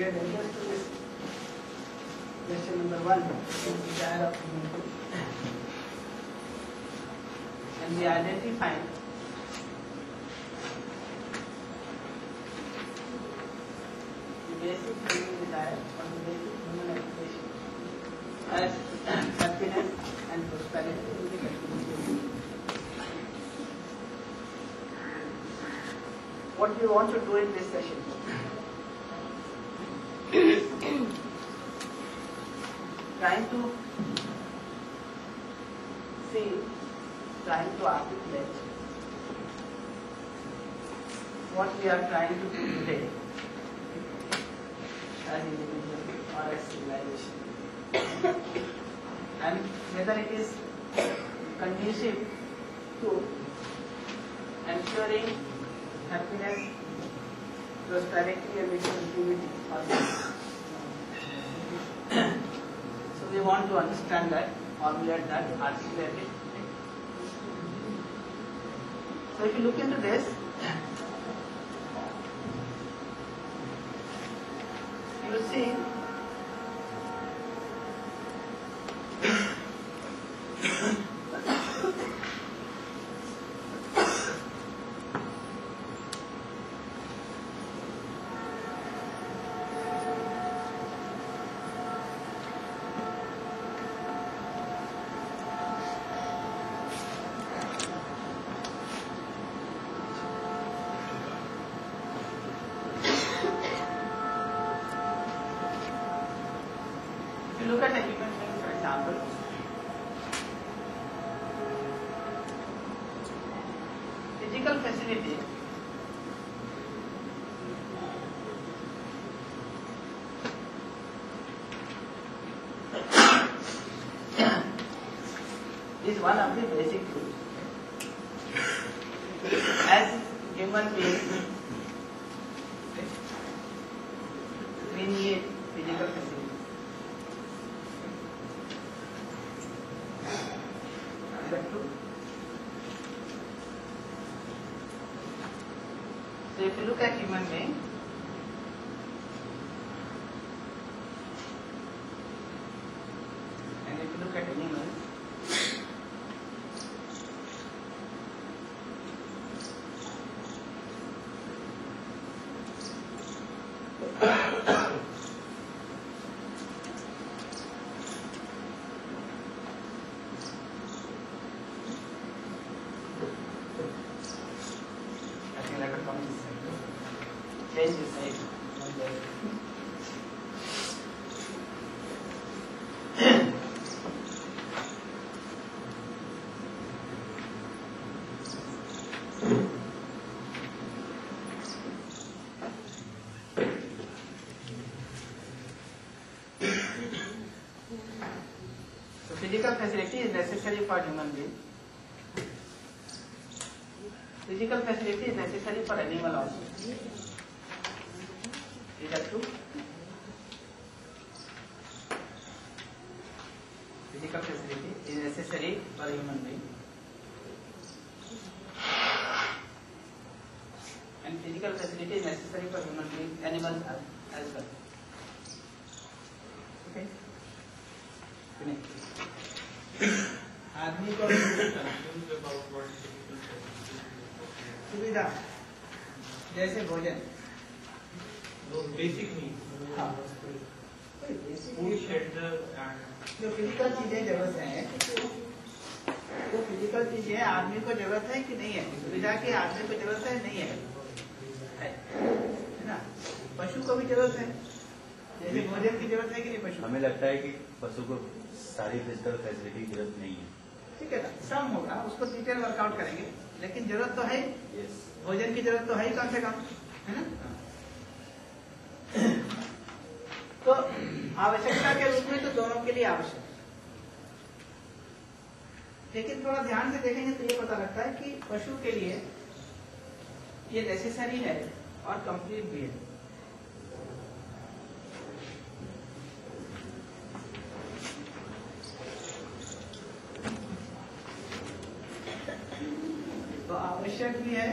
we had understood this question number 1, the desire of human being, and we identified the basic human desire or the basic human aspiration as happiness and prosperity in the community. What we want to do in this session is trying to articulate what we are trying to do today as individual or as civilization, and whether it is conducive to ensuring happiness, prosperity, and inclusivity or not. So we want to understand that, formulate that, articulate it. So if you look into this, you will see look at a human being, for example. Physical facility is one of the basic rules. As human beings, we need physical facility. So if you look at human being, and if you look at animals, change his side. So physical facility is necessary for human being. Physical facility is necessary for animal also. Is that true? Physical facility is necessary for human being, and physical facility is necessary for human being, animals as well. Okay. आदमी को सुविधा जैसे भोजन, basic need, food, shelter, जो physical चीजें जरूरत है, वो फिजिकल चीजें आदमी को जरूरत है कि नहीं है? सुविधा की आदमी को जरूरत है नहीं है ना? पशु को भी जरूरत है, जैसे भोजन की जरूरत है कि नहीं पशु? हमें लगता है कि पशु को सारी फिजिकल फैसिलिटी की जरूरत नहीं है। ठीक है ना, सम होगा, उसको डिटेल वर्कआउट करेंगे, लेकिन जरूरत तो है। भोजन की जरूरत तो है ही कम से कम, है ना? तो आवश्यकता के रूप में तो दोनों के लिए आवश्यक है, लेकिन थोड़ा ध्यान से देखेंगे तो ये पता लगता है कि पशु के लिए ये नेसेसरी है और कंप्लीट भी है। तो आवश्यक भी है,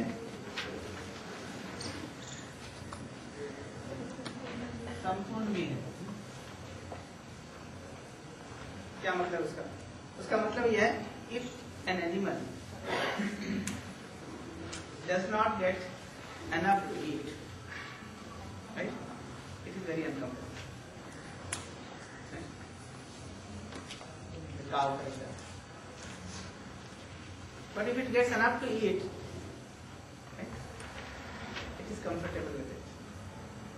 क्या मतलब उसका? उसका मतलब यह है, if an animal does not get enough to eat, right? It is very uncomfortable. Right? The cow, for example. But if it gets enough to eat, right, it is comfortable with it.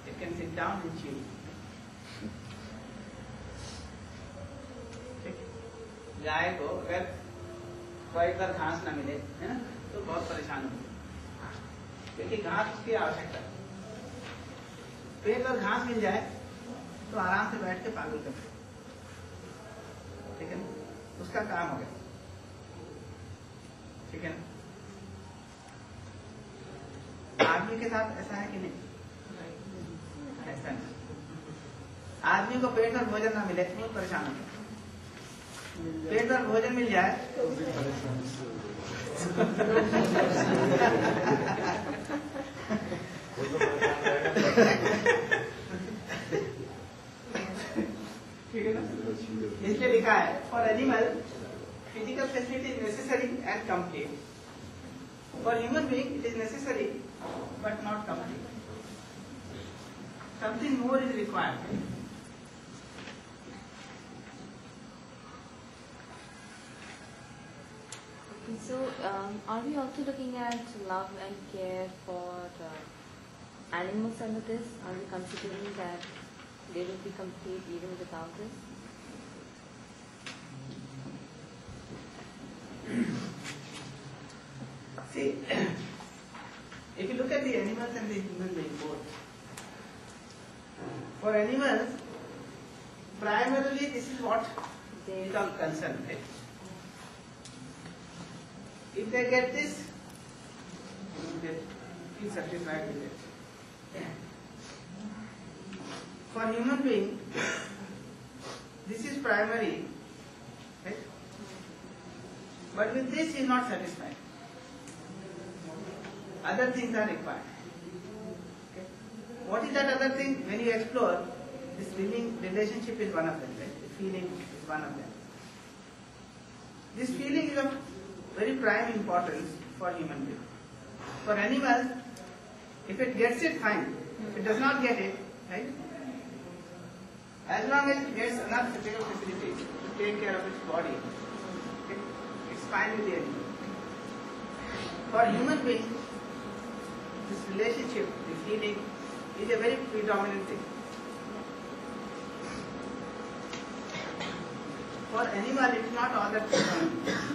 It can sit down and chew. गाय को अगर कोई बार घास ना मिले, है ना, तो बहुत परेशान होगी, क्योंकि घास उसकी आवश्यकता है। तो एक बार घास मिल जाए तो आराम से बैठ के पागल कर सकते, ठीक है ना, उसका काम हो गया, ठीक है ना। आदमी के साथ ऐसा है कि नहीं? ऐसा नहीं। आदमी को पेट भर भोजन ना मिले तो बहुत परेशान होगा। पेट भर भोजन मिल जाए ठीक है ना। इसलिए लिखा है, for animal physical facility is necessary and complete, for human being it is necessary but not complete, something more is required. So, are we also looking at love and care for animals under this? Are we considering that they will be complete even without this? See, if you look at the animals and the human being both, for animals, primarily this is what they become concerned with. If they get this, they feel satisfied with it. For human being, this is primary, right? But with this he is not satisfied. Other things are required. Okay? What is that other thing? When you explore, this living relationship is one of them, right? The feeling is one of them. This feeling is of very prime importance for human being. For animals, if it gets it, fine. If it does not get it, right? As long as it gets enough physical facilities to take care of its body, okay, it's fine with the animal. For human being, this relationship, the feeling, is a very predominant thing. For animal, it's not all that predominant.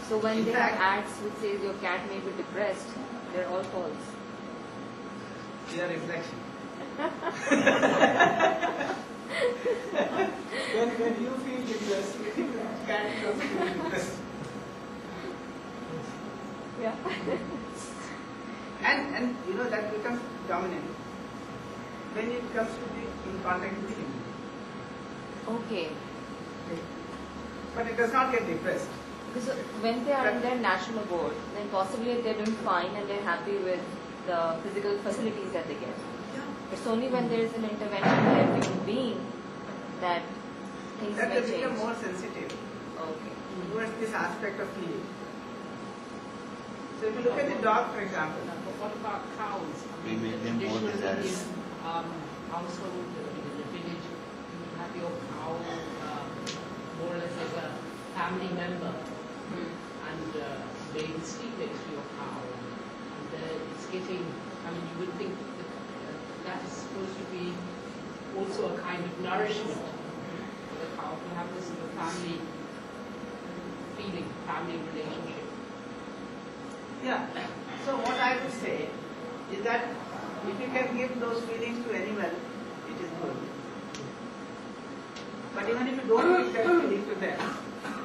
So when there are ads which says your cat may be depressed, they're all false. They are reflection. when you feel depressed, cat becomes depressed. Yeah. And you know that becomes dominant when it comes to the in contact with the human. Okay. But it does not get depressed. Because when they are in their natural abode, then possibly they're doing fine and they're happy with the physical facilities that they get. Yeah. It's only when there is an intervention by a human being that things That may they become change. more sensitive Okay. towards this aspect of feeling. So if you look at the dog, for example. But what about cows? I We mean, make the them more traditional desirous. Indian household in the village, you have your cow more or less as a family member, and they will sleep next to your cow, and it's getting. I mean, you would think that is supposed to be also a kind of nourishment for the cow to have this sort of family feeling, family relationship. Yeah. So what I would say is that if you can give those feelings to animal, it is good. But even if you don't give that feeling to them,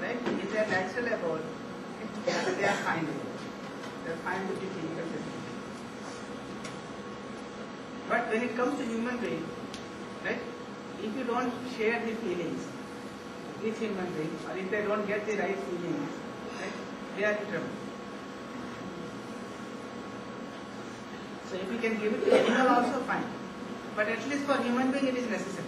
right, in their natural abode, they are fine with it. They are fine with the physical facility. But when it comes to human being, right, if you don't share the feelings with human beings, or if they don't get the right feelings, right, they are in trouble. So if you can give it to animal also, fine. But at least for human being it is necessary.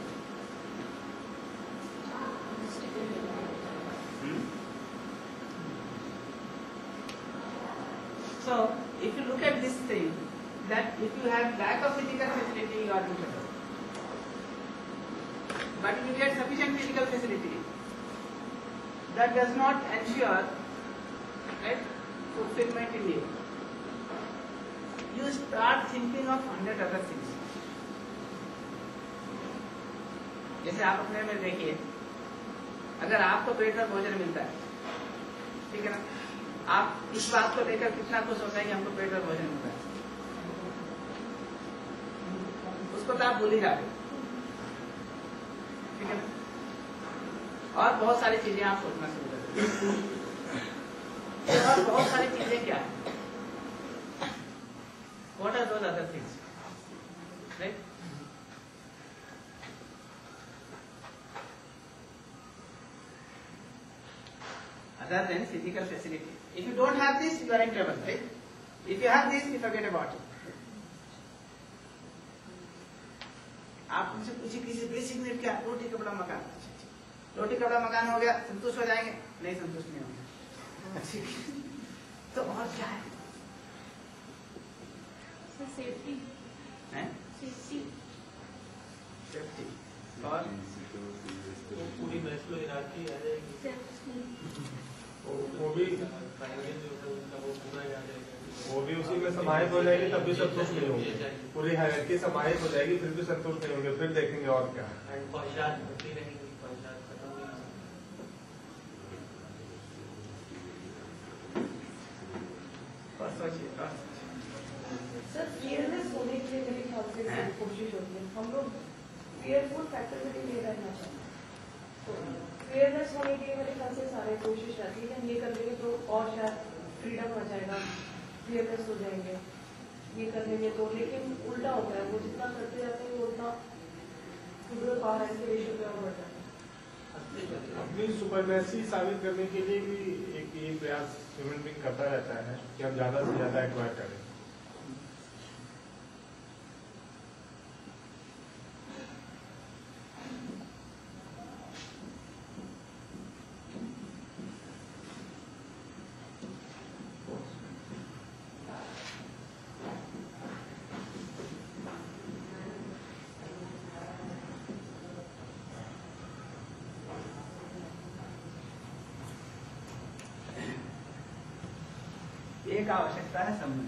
that if you have lack of physical facility, you are in trouble. But if you get sufficient physical facility, that does not ensure, right, fulfillment in you. You start thinking of 100 other things. जैसे आप अपने में देखिए, अगर आपको पेट भर भोजन मिलता है, ठीक है ना, आप इस बात को लेकर कितना खुश होता है कि हमको पेट भर भोजन मिलता है, उसको तो आप भूल ही जाते, ठीक है ना। और बहुत सारी चीजें आप सोचना शुरू कर देते हैं। और बहुत सारी चीजें क्या है? What are those other things? Right? Other than physical facility. If you don't have this, you are in trouble, right? If you have this, you forget about it. आप उनसे पूछिए किसी बेसिक नीड क्या, रोटी कपड़ा मकान, रोटी कपड़ा मकान हो गया, संतुष्ट हो जाएंगे? नहीं, संतुष्ट नहीं होंगे। तो और क्या है? सेफ्टी हैं? सेफ्टी सेफ्टी और पूरी मैस्लो हिरार्की आ जाएगी, वो भी उसी में समाहित हो जाएगी, तब भी संतुष्ट नहीं होंगे। पूरी हायरार्की समाहित हो जाएगी, फिर भी संतुष्ट नहीं होंगे, फिर देखेंगे और क्या। ख्वाहिशात बढ़ती रहेंगी, ख्वाहिशात खत्म नहीं सोचिए। सर फियरलेस होने के लिए मेरे ख्याल से कोशिश होती है, हम लोग फियरफुल फैक्टर के लिए रहना चाहते हैं, तो फियरलेस होने के लिए मेरे ख्याल से सारे कोशिश रहती है, ये कर लेंगे तो और शायद फ्रीडम आ जाएगा, फियरलेस हो जाएंगे, ये कर लेंगे तो, लेकिन उल्टा होता है, वो जितना करते जाते हैं वो उतना पावर एस्केलेशन पे और बढ़ जाता है। अपनी सुपरमेसी साबित करने के लिए भी एक ये प्रयास ह्यूमन बीइंग करता रहता है कि हम ज्यादा से ज्यादा एक्वायर करें। एक आवश्यकता है संबंध।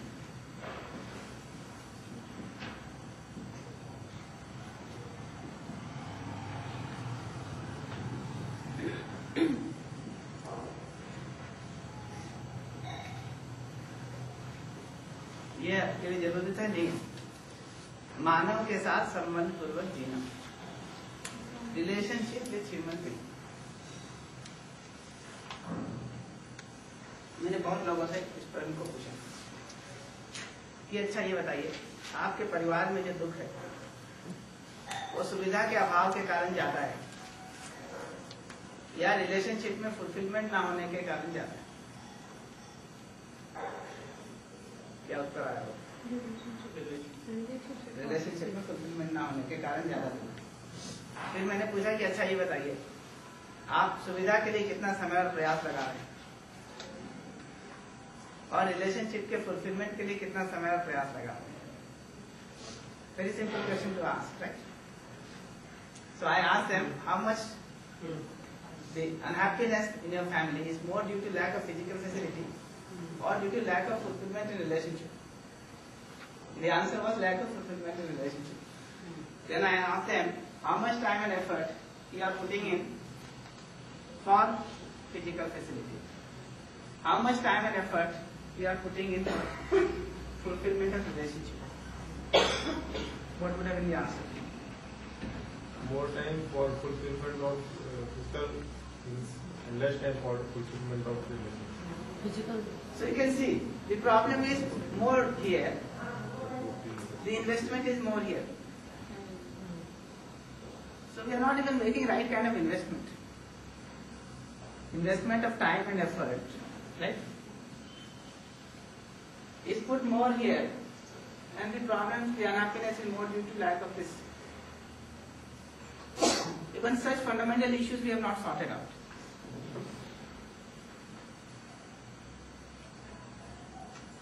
ये आपके लिए जरूरत है नहीं, मानव के साथ संबंध पूर्वक जीना, रिलेशनशिप विथ ह्यूमन बीइंग। मैंने बहुत लोगों से इस प्रश्न को पूछा कि अच्छा ये बताइए, आपके परिवार में जो दुख है वो सुविधा के अभाव के कारण ज्यादा है या रिलेशनशिप में फुलफिलमेंट ना होने के कारण ज्यादा है? क्या उत्तर आया हो? रिलेशनशिप में फुलफिलमेंट ना होने के कारण ज्यादा दुख। फिर मैंने पूछा कि अच्छा ये बताइए, आप सुविधा के लिए कितना समय और प्रयास लगा रहे हैं और रिलेशनशिप के फुलफिलमेंट के लिए कितना समय और प्रयास लगा रहे हैं? Very simple question to ask, right? So I asked them how much the unhappiness in your family is more due to lack of physical facility or due to lack of fulfillment in relationship. The answer was lack of fulfillment in relationship. Then I asked them how much time and effort you are putting in for physical facility. How much time and effort you are putting in fulfillment of relationship? What would have been the answer? More time for fulfillment of physical things and less time for fulfillment of relationship. Physical. So you can see the problem is more here. The investment is more here. So we are not even making right kind of investment. Investment of time and effort, right, is put more here, and the problem, the unhappiness is more due to lack of this. Even such fundamental issues we have not sorted out.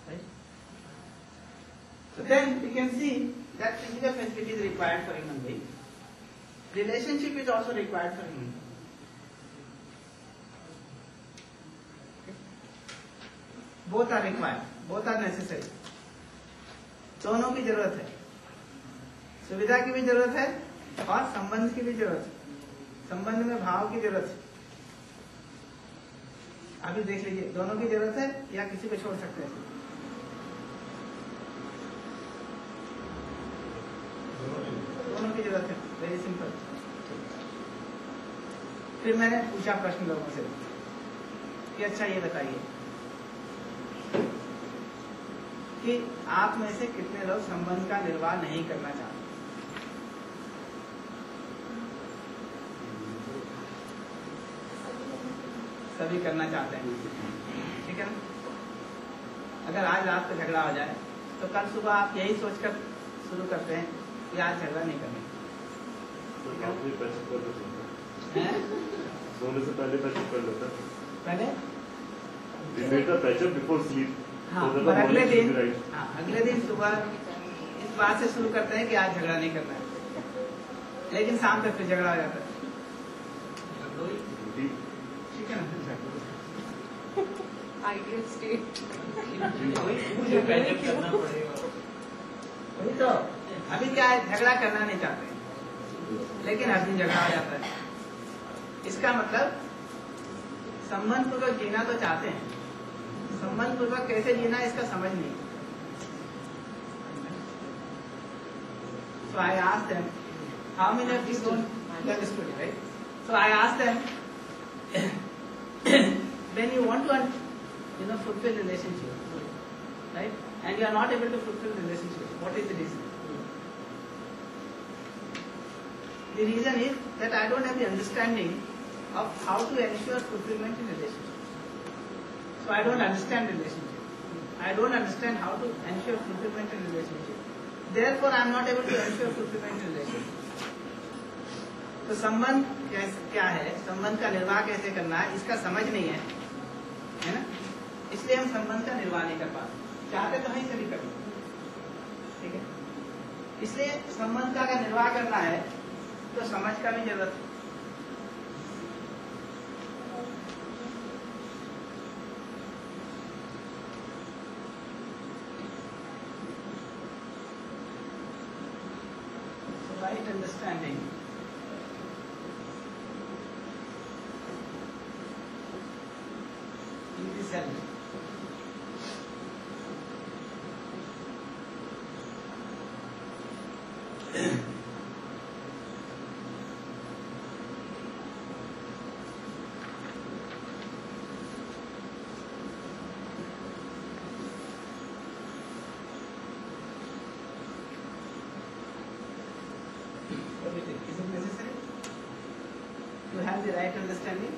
Right? So then we can see that physical facility is required for human being. Relationship is also required for human being. Both are required, both are necessary. दोनों की जरूरत है, सुविधा की भी जरूरत है और संबंध की भी जरूरत है, संबंध में भाव की जरूरत है। अभी देख लीजिए, दोनों की जरूरत है या किसी को छोड़ सकते हैं? दोनों की जरूरत है, वेरी सिंपल। फिर मैंने पूछा प्रश्न लोगों से कि अच्छा ये बताइए कि आप में से कितने लोग संबंध का निर्वाह नहीं करना चाहते? सभी करना चाहते हैं, ठीक है ना? अगर आज रात को झगड़ा हो जाए तो कल सुबह आप यही सोचकर शुरू करते हैं कि आज झगड़ा नहीं करना। सोने से पहले पैचअप कर लेता पहले पैचअप बिफोर स्लीप। हाँ, पर अगले दिन सुबह इस बात से शुरू करते हैं कि आज झगड़ा नहीं करना है, लेकिन शाम तक फिर झगड़ा हो जाता है, ठीक है ना? Ideal state. मुझे पैचअप करना पड़ेगा। वही तो, अभी क्या है, झगड़ा करना नहीं चाहते लेकिन हर दिन झगड़ा हो जाता है। इसका मतलब संबंध पूर्वक जीना तो चाहते हैं, संबंध पूर्वक कैसे जीना इसका समझ नहीं। So I asked them, how many of you don't understood it, right? So I asked them, when you want to, fulfill relationship, right? And you are not able to fulfill relationship, what is the reason? The reason is that I don't have the understanding of how to ensure fulfillment in relationship. So I don't understand relationship. I don't understand how to ensure fulfillment in relationship. Therefore, I am not able to ensure fulfillment in relationship. तो संबंध क्या है, संबंध का निर्वाह कैसे करना है, इसका समझ नहीं है, है ना? इसलिए हम संबंध का निर्वाह नहीं कर पाते। चाहते तो नहीं सभी करें, ठीक है? इसलिए संबंध का अगर निर्वाह करना है तो समझ का भी जरूरत है। Right understanding in the self. Is it necessary to have the right understanding?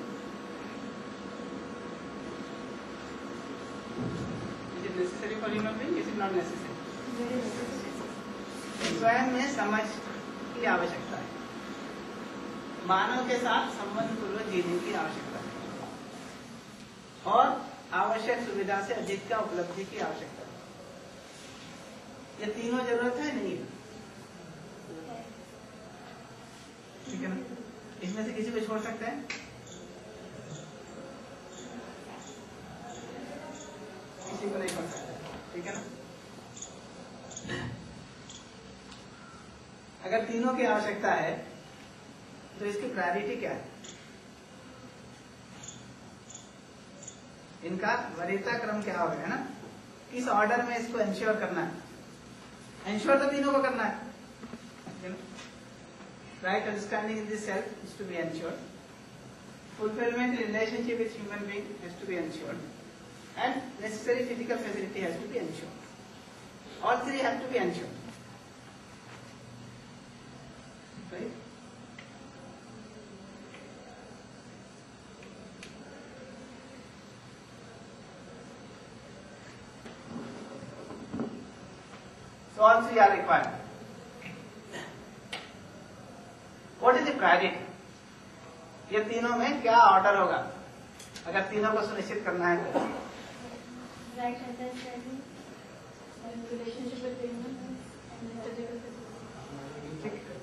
Is it necessary for human being? Is it not necessary? स्वयं में समझ की आवश्यकता है, मानव के साथ संबंध पूर्वक जीने की आवश्यकता है और आवश्यक सुविधा से अधिक का उपलब्धि की आवश्यकता है। ये तीनों जरूरत है नहीं है, ठीक है ना? इसमें से किसी को छोड़ सकते हैं? किसी को नहीं छोड़ सकते, ठीक है ना? अगर तीनों की आवश्यकता है तो इसकी प्रायोरिटी क्या है? इनका वरीयता क्रम क्या होगा, है ना? किस ऑर्डर में इसको एंश्योर करना है? एंश्योर तो तीनों को करना है, right understanding in the self is to be ensured. Fulfillment in relationship with human being has to be ensured. And necessary physical facility has to be ensured. All three have to be ensured. Right? So all three are required. What is the priority? ये तीनों में क्या order होगा अगर तीनों को सुनिश्चित करना है तो? Right understanding. relationship between them and physical ठीक है।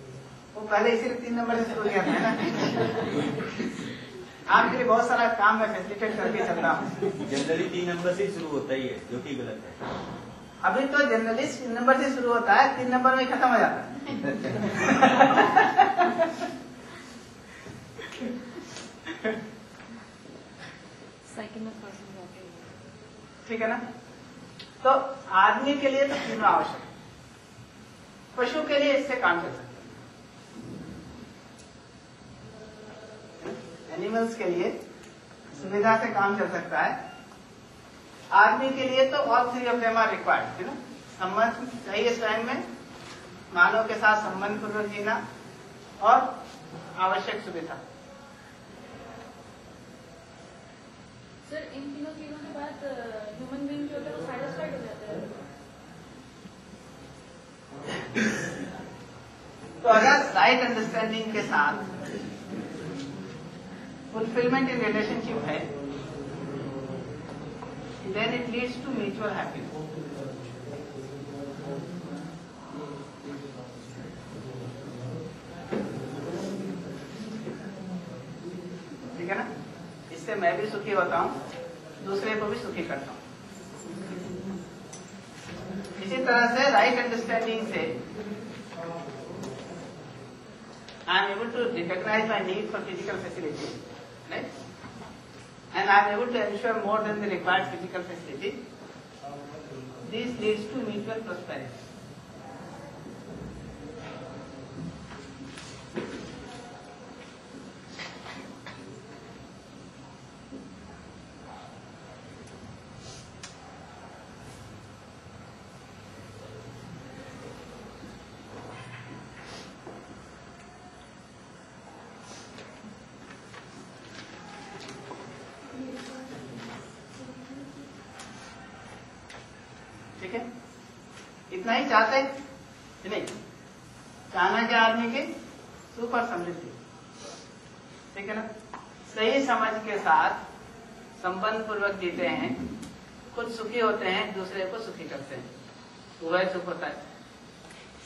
वो पहले इसीलिए 3 नंबर से शुरू किया था ना। आपके लिए बहुत सारा काम मैं फैसिलिटेट करके चल रहा हूँ। जनरली 3 नंबर से शुरू होता ही है, जो कि गलत है। अभी तो जनरली 3 नंबर से शुरू होता है, 3 नंबर में खत्म हो जाता है। Second of person walking. ठीक है ना? तो आदमी के लिए तो तीनों आवश्यक है, पशु के लिए इससे काम चल सकता है, एनिमल्स के लिए सुविधा से काम चल सकता है। आदमी के लिए तो all 3 of them are required, है ना? संबंध चाहिए स्वयं में, मानव के साथ संबंध पूर्वक जीना और आवश्यक सुविधा। सर इन तीनों चीजों के बाद ह्यूमन बीइंग जो होता है वो सैटिस्फाइड हो जाता है। तो अगर राइट अंडरस्टैंडिंग के साथ फुलफिलमेंट इन रिलेशनशिप है, then it leads to mutual happiness. ठीक है ना? इससे मैं भी सुखी होता हूँ, दूसरे को भी सुखी करता हूँ। इसी तरह से राइट अंडरस्टैंडिंग से I am able to recognize my need for physical facility, right? And I am able to ensure more than the required physical facility. This leads to mutual prosperity. ठीक है? इतना ही चाहते हैं कि नहीं? चाहना क्या आदमी के? सुख और समृद्धि। ठीक है ना? सही समझ के साथ संबंध पूर्वक जीते हैं, खुद सुखी होते हैं, दूसरे को सुखी करते हैं, वह सुख होता है।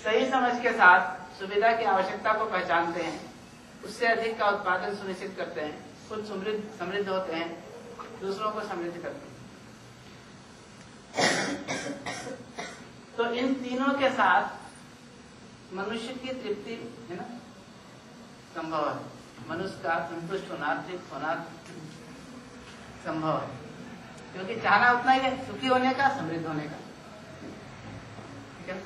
सही समझ के साथ सुविधा की आवश्यकता को पहचानते हैं, उससे अधिक का उत्पादन सुनिश्चित करते हैं, खुद समृद्ध होते हैं, दूसरों को समृद्ध करते हैं। तो इन तीनों के साथ मनुष्य की तृप्ति, है ना, संभव है। मनुष्य का संतुष्ट होना, तृप्त होना संभव है, क्योंकि चाहना उतना ही है, सुखी होने का, समृद्ध होने का। ठीक है?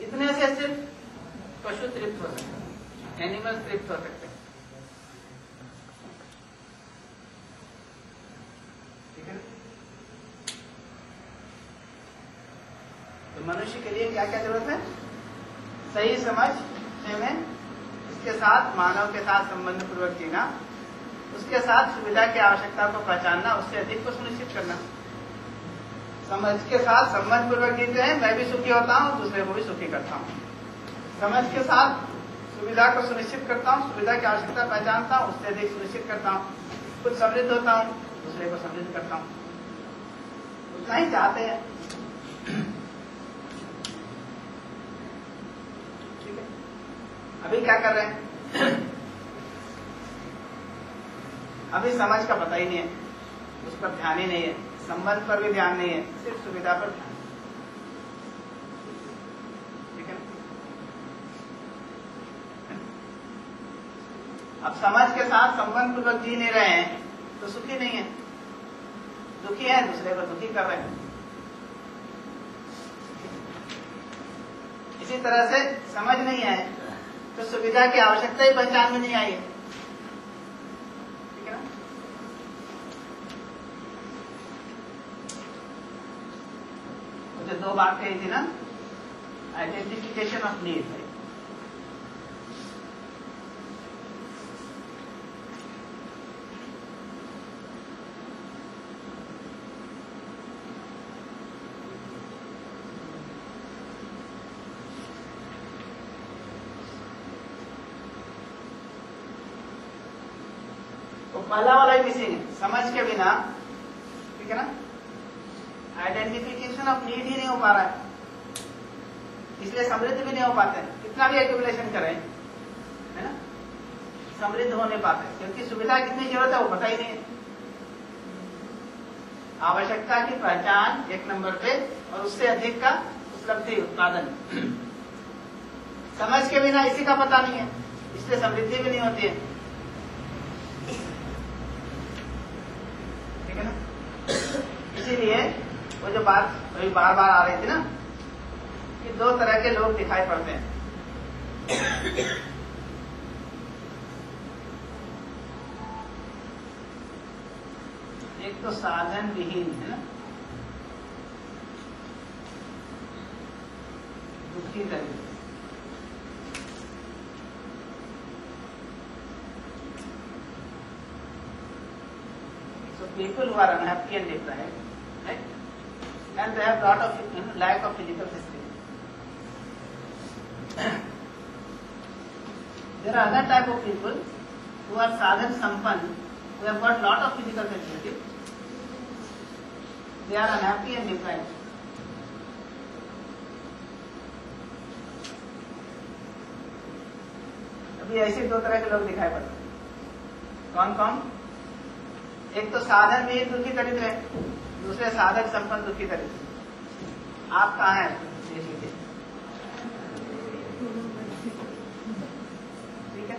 इतने से सिर्फ पशु तृप्त हो सकते हैं, एनिमल्स तृप्त हो सकते हैं। ठीक है? तो मनुष्य के लिए क्या क्या जरूरत है? सही समझ में, इसके साथ मानव के साथ संबंध पूर्वक जीना, उसके साथ सुविधा की आवश्यकता को पहचानना, उससे अधिक को सुनिश्चित करना। समझ के साथ संबंध पूर्वक जीते हैं, मैं भी सुखी होता हूँ, दूसरे को भी सुखी करता हूँ। समझ के साथ सुविधा को सुनिश्चित करता हूँ, सुविधा की आवश्यकता पहचानता हूँ, उससे अधिक सुनिश्चित करता हूँ, खुद समृद्ध होता हूँ, दूसरे को समृद्ध करता हूँ। उतना ही चाहते हैं। ठीक है? अभी क्या कर रहे हैं? अभी समझ का पता ही नहीं है, उस पर ध्यान ही नहीं है, संबंध पर भी ध्यान नहीं है, सिर्फ सुविधा पर ध्यान। ठीक है? अब समझ के साथ संबंध पूर्वक जी नहीं रहे हैं तो सुखी नहीं है, दुखी है, दूसरे को दुखी कर रहे हैं। इसी तरह से समझ नहीं है तो सुविधा की आवश्यकता ही पहचान में नहीं आई है। ठीक है ना? मुझे 2 बात कही थी ना, आइडेंटिफिकेशन ऑफ नीड। पहला वाला ही मिसिंग है, समझ के बिना। ठीक है ना? आइडेंटिफिकेशन सैटिस्फैक्शन ऑफ नीड ही नहीं हो पा रहा है, इसलिए समृद्ध भी नहीं हो पाते हैं। कितना भी एक्यूमुलेशन करें, है ना, समृद्ध हो नहीं पाते, क्योंकि सुविधा कितनी जरूरत है वो पता ही नहीं है। आवश्यकता की पहचान एक नंबर पे, और उससे अधिक का उपलब्धि उत्पादन। समझ के बिना इसी का पता नहीं है, इसलिए समृद्धि भी नहीं होती है। ठीक है ना? इसीलिए वो जो बात अभी बार बार आ रही थी ना, कि दो तरह के लोग दिखाई पड़ते हैं। एक तो साधन विहीन, है ना, दुखी दरिद्र। So people who are unhappy and deprived, right? And they have lot of lack of physical facility. There are other type of people who are sadhan sampann, who have got lot of physical facility. They are unhappy and deprived. अभी ऐसे दो तरह के लोग दिखाई पड़ते हैं। कौन कौन? एक तो साधन में दुखी दरिद्र है, दूसरे साधक संपन्न दुखी दरिद्र। आप कहाँ हैं? देख लीजिए। ठीक है,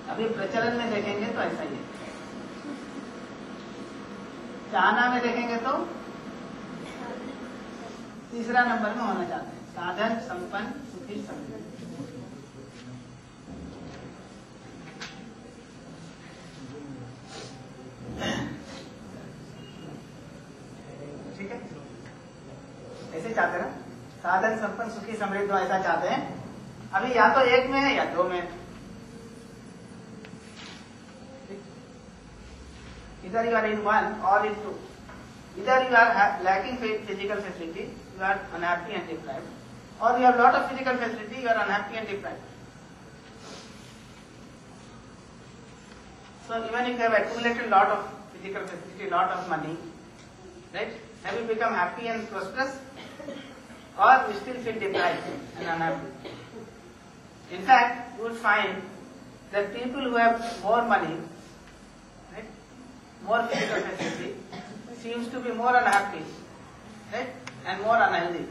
अभी प्रचलन में देखेंगे तो ऐसा ही है। चाहना में देखेंगे तो तीसरा नंबर में होना चाहते हैं, साधन संपन्न सुखी समृद्ध। ठीक है, ऐसे चाहते हैं ना, साधन संपन्न सुखी समृद्ध, ऐसा चाहते हैं। अभी या तो एक में है या दो में। Either you are in one or in two. Either you are lacking physical facility, you are unhappy and deprived, or you have lot of physical facility, you are unhappy and deprived. So even if you have accumulated lot of physical facility, lot of money, right? Have you become happy and prosperous, or you still feel deprived and unhappy? In fact, you would find that people who have more money, right, more physical facility, seems to be more unhappy, right, and more unhealthy.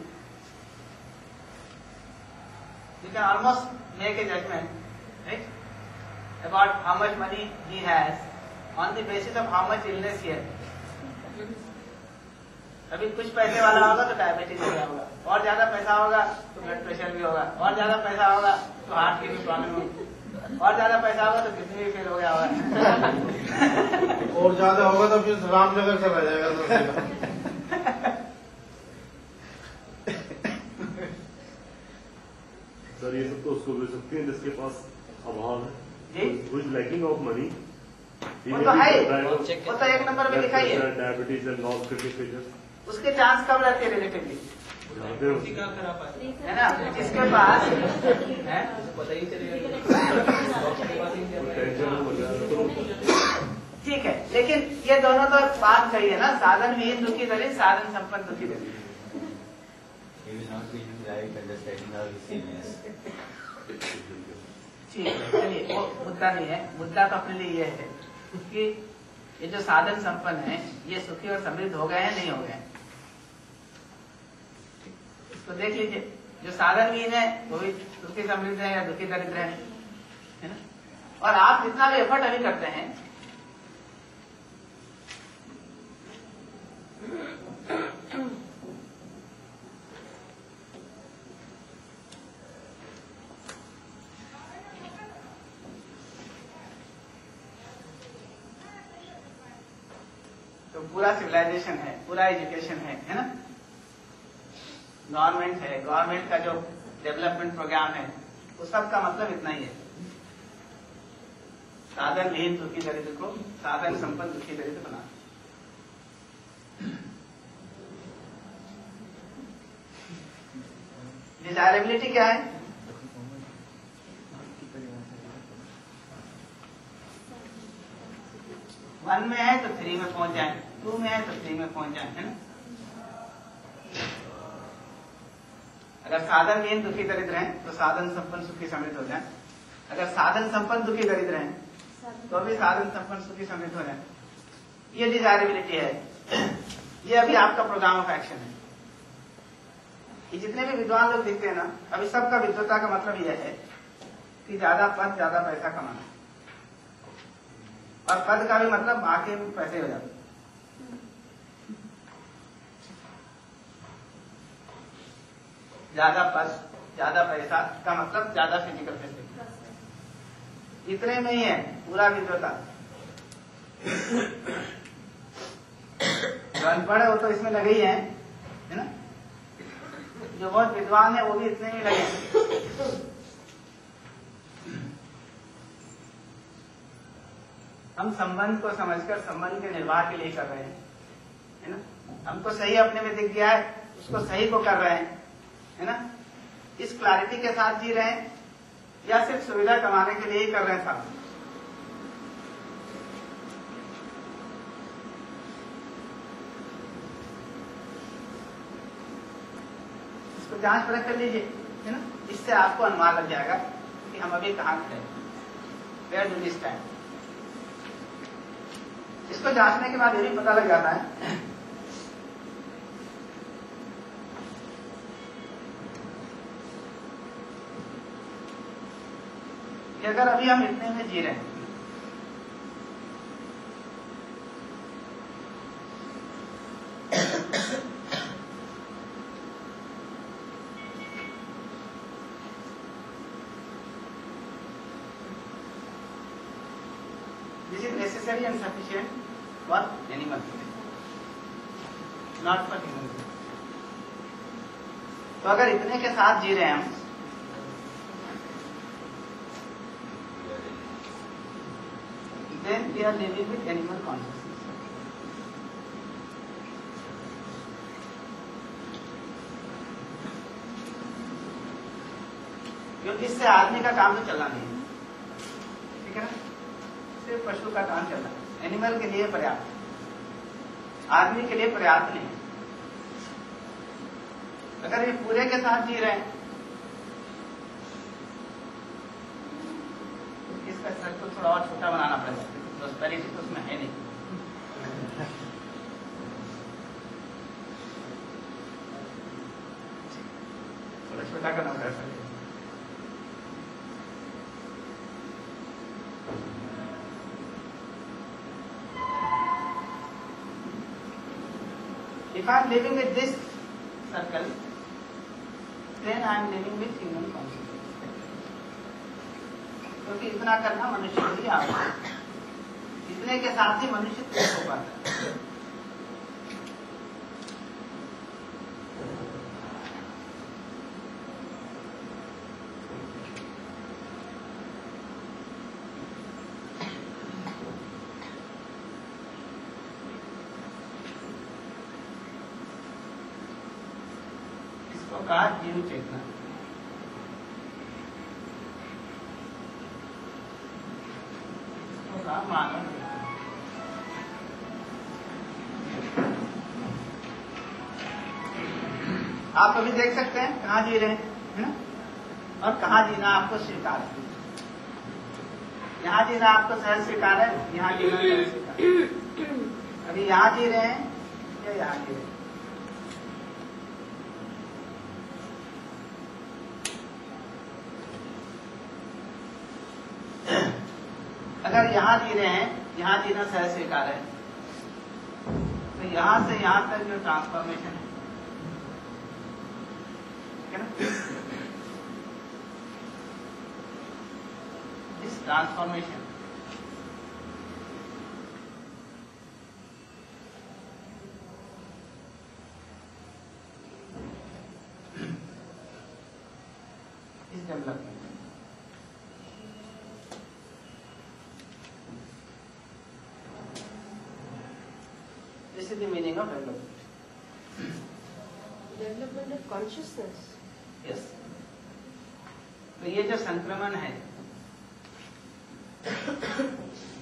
You can almost make a judgment, right, about how much money he has on the basis of how much illness he has. अभी कुछ पैसे वाला होगा तो diabetes हो गया होगा, और ज्यादा पैसा होगा तो ब्लड प्रेशर भी होगा, और ज्यादा पैसा होगा तो हार्ट की भी प्रॉब्लम होगी, और ज्यादा पैसा होगा तो किडनी भी फेल हो गया होगा। और ज्यादा होगा तो फिर रामनगर चला जाएगा। सर ये सब तो उसको मिल सकती है जिसके पास अभाव है, जी, लैकिंग ऑफ मनी, वो तो है, वो तो एक नंबर में दिखाई है। Diabetes and non kidney failure, उसके चांस कम रहते हैं रिलेटिवली, उसी का करा पाते हैं। है ना, जिसके पास है पता ही चलेगा। ठीक है, लेकिन ये दोनों तो बात सही है ना, साधन विहीन दुखी दरिद्र, साधन संपन्न दुखी दरिद्र। ठीक है, चलिए वो मुद्दा नहीं है, मुद्दा तो अपने लिए ये है कि ये जो साधन संपन्न है ये सुखी और समृद्ध हो गए हैं, नहीं हो गए? इसको देख लीजिए, जो साधन विहीन है वो भी सुखी समृद्ध है या दुखी दरिद्र है ना? और आप जितना भी एफर्ट अभी करते हैं, तो पूरा सिविलाइजेशन है, पूरा एजुकेशन है ना, गवर्नमेंट है, गवर्नमेंट का जो डेवलपमेंट प्रोग्राम है, वो सब का मतलब इतना ही है, साधन विहीन दुखी दरिद्र को साधन संपन्न दुखी दरिद्र बना। डिजायरेबिलिटी क्या है? 1 में है तो 3 में पहुंच जाए, 2 में है तो 3 में पहुंच जाए, है ना। अगर साधन विहीन दुखी दरिद्र हैं तो साधन संपन्न सुखी समृद्ध हो जाए, अगर साधन संपन्न दुखी दरिद्र हैं तो भी साधन संपन्न सुखी समृद्ध हो जाए। ये डिजायरेबिलिटी है, ये अभी आपका प्रोग्राम ऑफ एक्शन है। ये जितने भी विद्वान लोग दिखते हैं ना, अभी सबका विद्वता का मतलब यह है कि ज्यादा पद ज्यादा पैसा कमाना, और पद का भी मतलब आके पैसे हो जाते। ज्यादा पद ज्यादा पैसा का मतलब ज्यादा फिजिकल फैसिलिटी, इतने में ही है पूरा विद्वता। जो अनपढ़ है वो तो इसमें लगे ही है ना, जो बहुत विद्वान है वो भी इतने में लगे। हम संबंध को समझकर संबंध के निर्वाह के लिए कर रहे हैं, है ना। हमको सही अपने में दिख गया है, उसको सही को कर रहे हैं, है ना। इस क्लैरिटी के साथ जी रहे हैं या सिर्फ सुविधा कमाने के लिए ही कर रहे हैं साहब। इसको जांच परख कर लीजिए, है ना। इससे आपको अनुमान लग जाएगा कि हम अभी कहाँ खड़े, वेयर डू वी स्टैंड। इसको जांचने के बाद ये भी पता लग जाता है कि अगर अभी हम इतने में जी रहे हैं, this is necessary and sufficient for animal, not for human being. तो अगर इतने के साथ जी रहे हैं हम, then we are living with animal consciousness. क्योंकि इससे आदमी का काम तो चलना नहीं है, ठीक है ना। सिर्फ पशु का काम चलना है, एनिमल के लिए पर्याप्त, आदमी के लिए पर्याप्त नहीं। अगर ये पूरे के साथ जी रहे हैं, इसका सर्कल थोड़ा और छोटा बनाना पड़ेगा, प्रोस्पेरिटी तो उसमें है नहीं। थोड़ा छोटा करना पड़ेगा। If I am living with this circle, then I am living with human consciousness. क्योंकि इतना करना मनुष्य के लिए आवश्यक है, इतने के साथ ही मनुष्य तृप्त हो पाता है। इसको कहा जीव चेतना। मानव आप अभी देख सकते हैं कहाँ जी रहे हैं, है ना, और कहाँ जीना आपको स्वीकार है। यहाँ जीना आपको सहज स्वीकार है, यहाँ जीना सहज स्वीकार है। अभी यहाँ जी रहे हैं या यहाँ जी रहे हैं। अगर यहाँ जी रहे हैं, यहाँ जीना सहज स्वीकार है, तो यहाँ से यहाँ तक जो ट्रांसफॉर्मेशन है ना, इस ट्रांसफॉर्मेशन इस development, this is the meaning of development. Development of consciousness. Yes. तो ये जो संक्रमण है,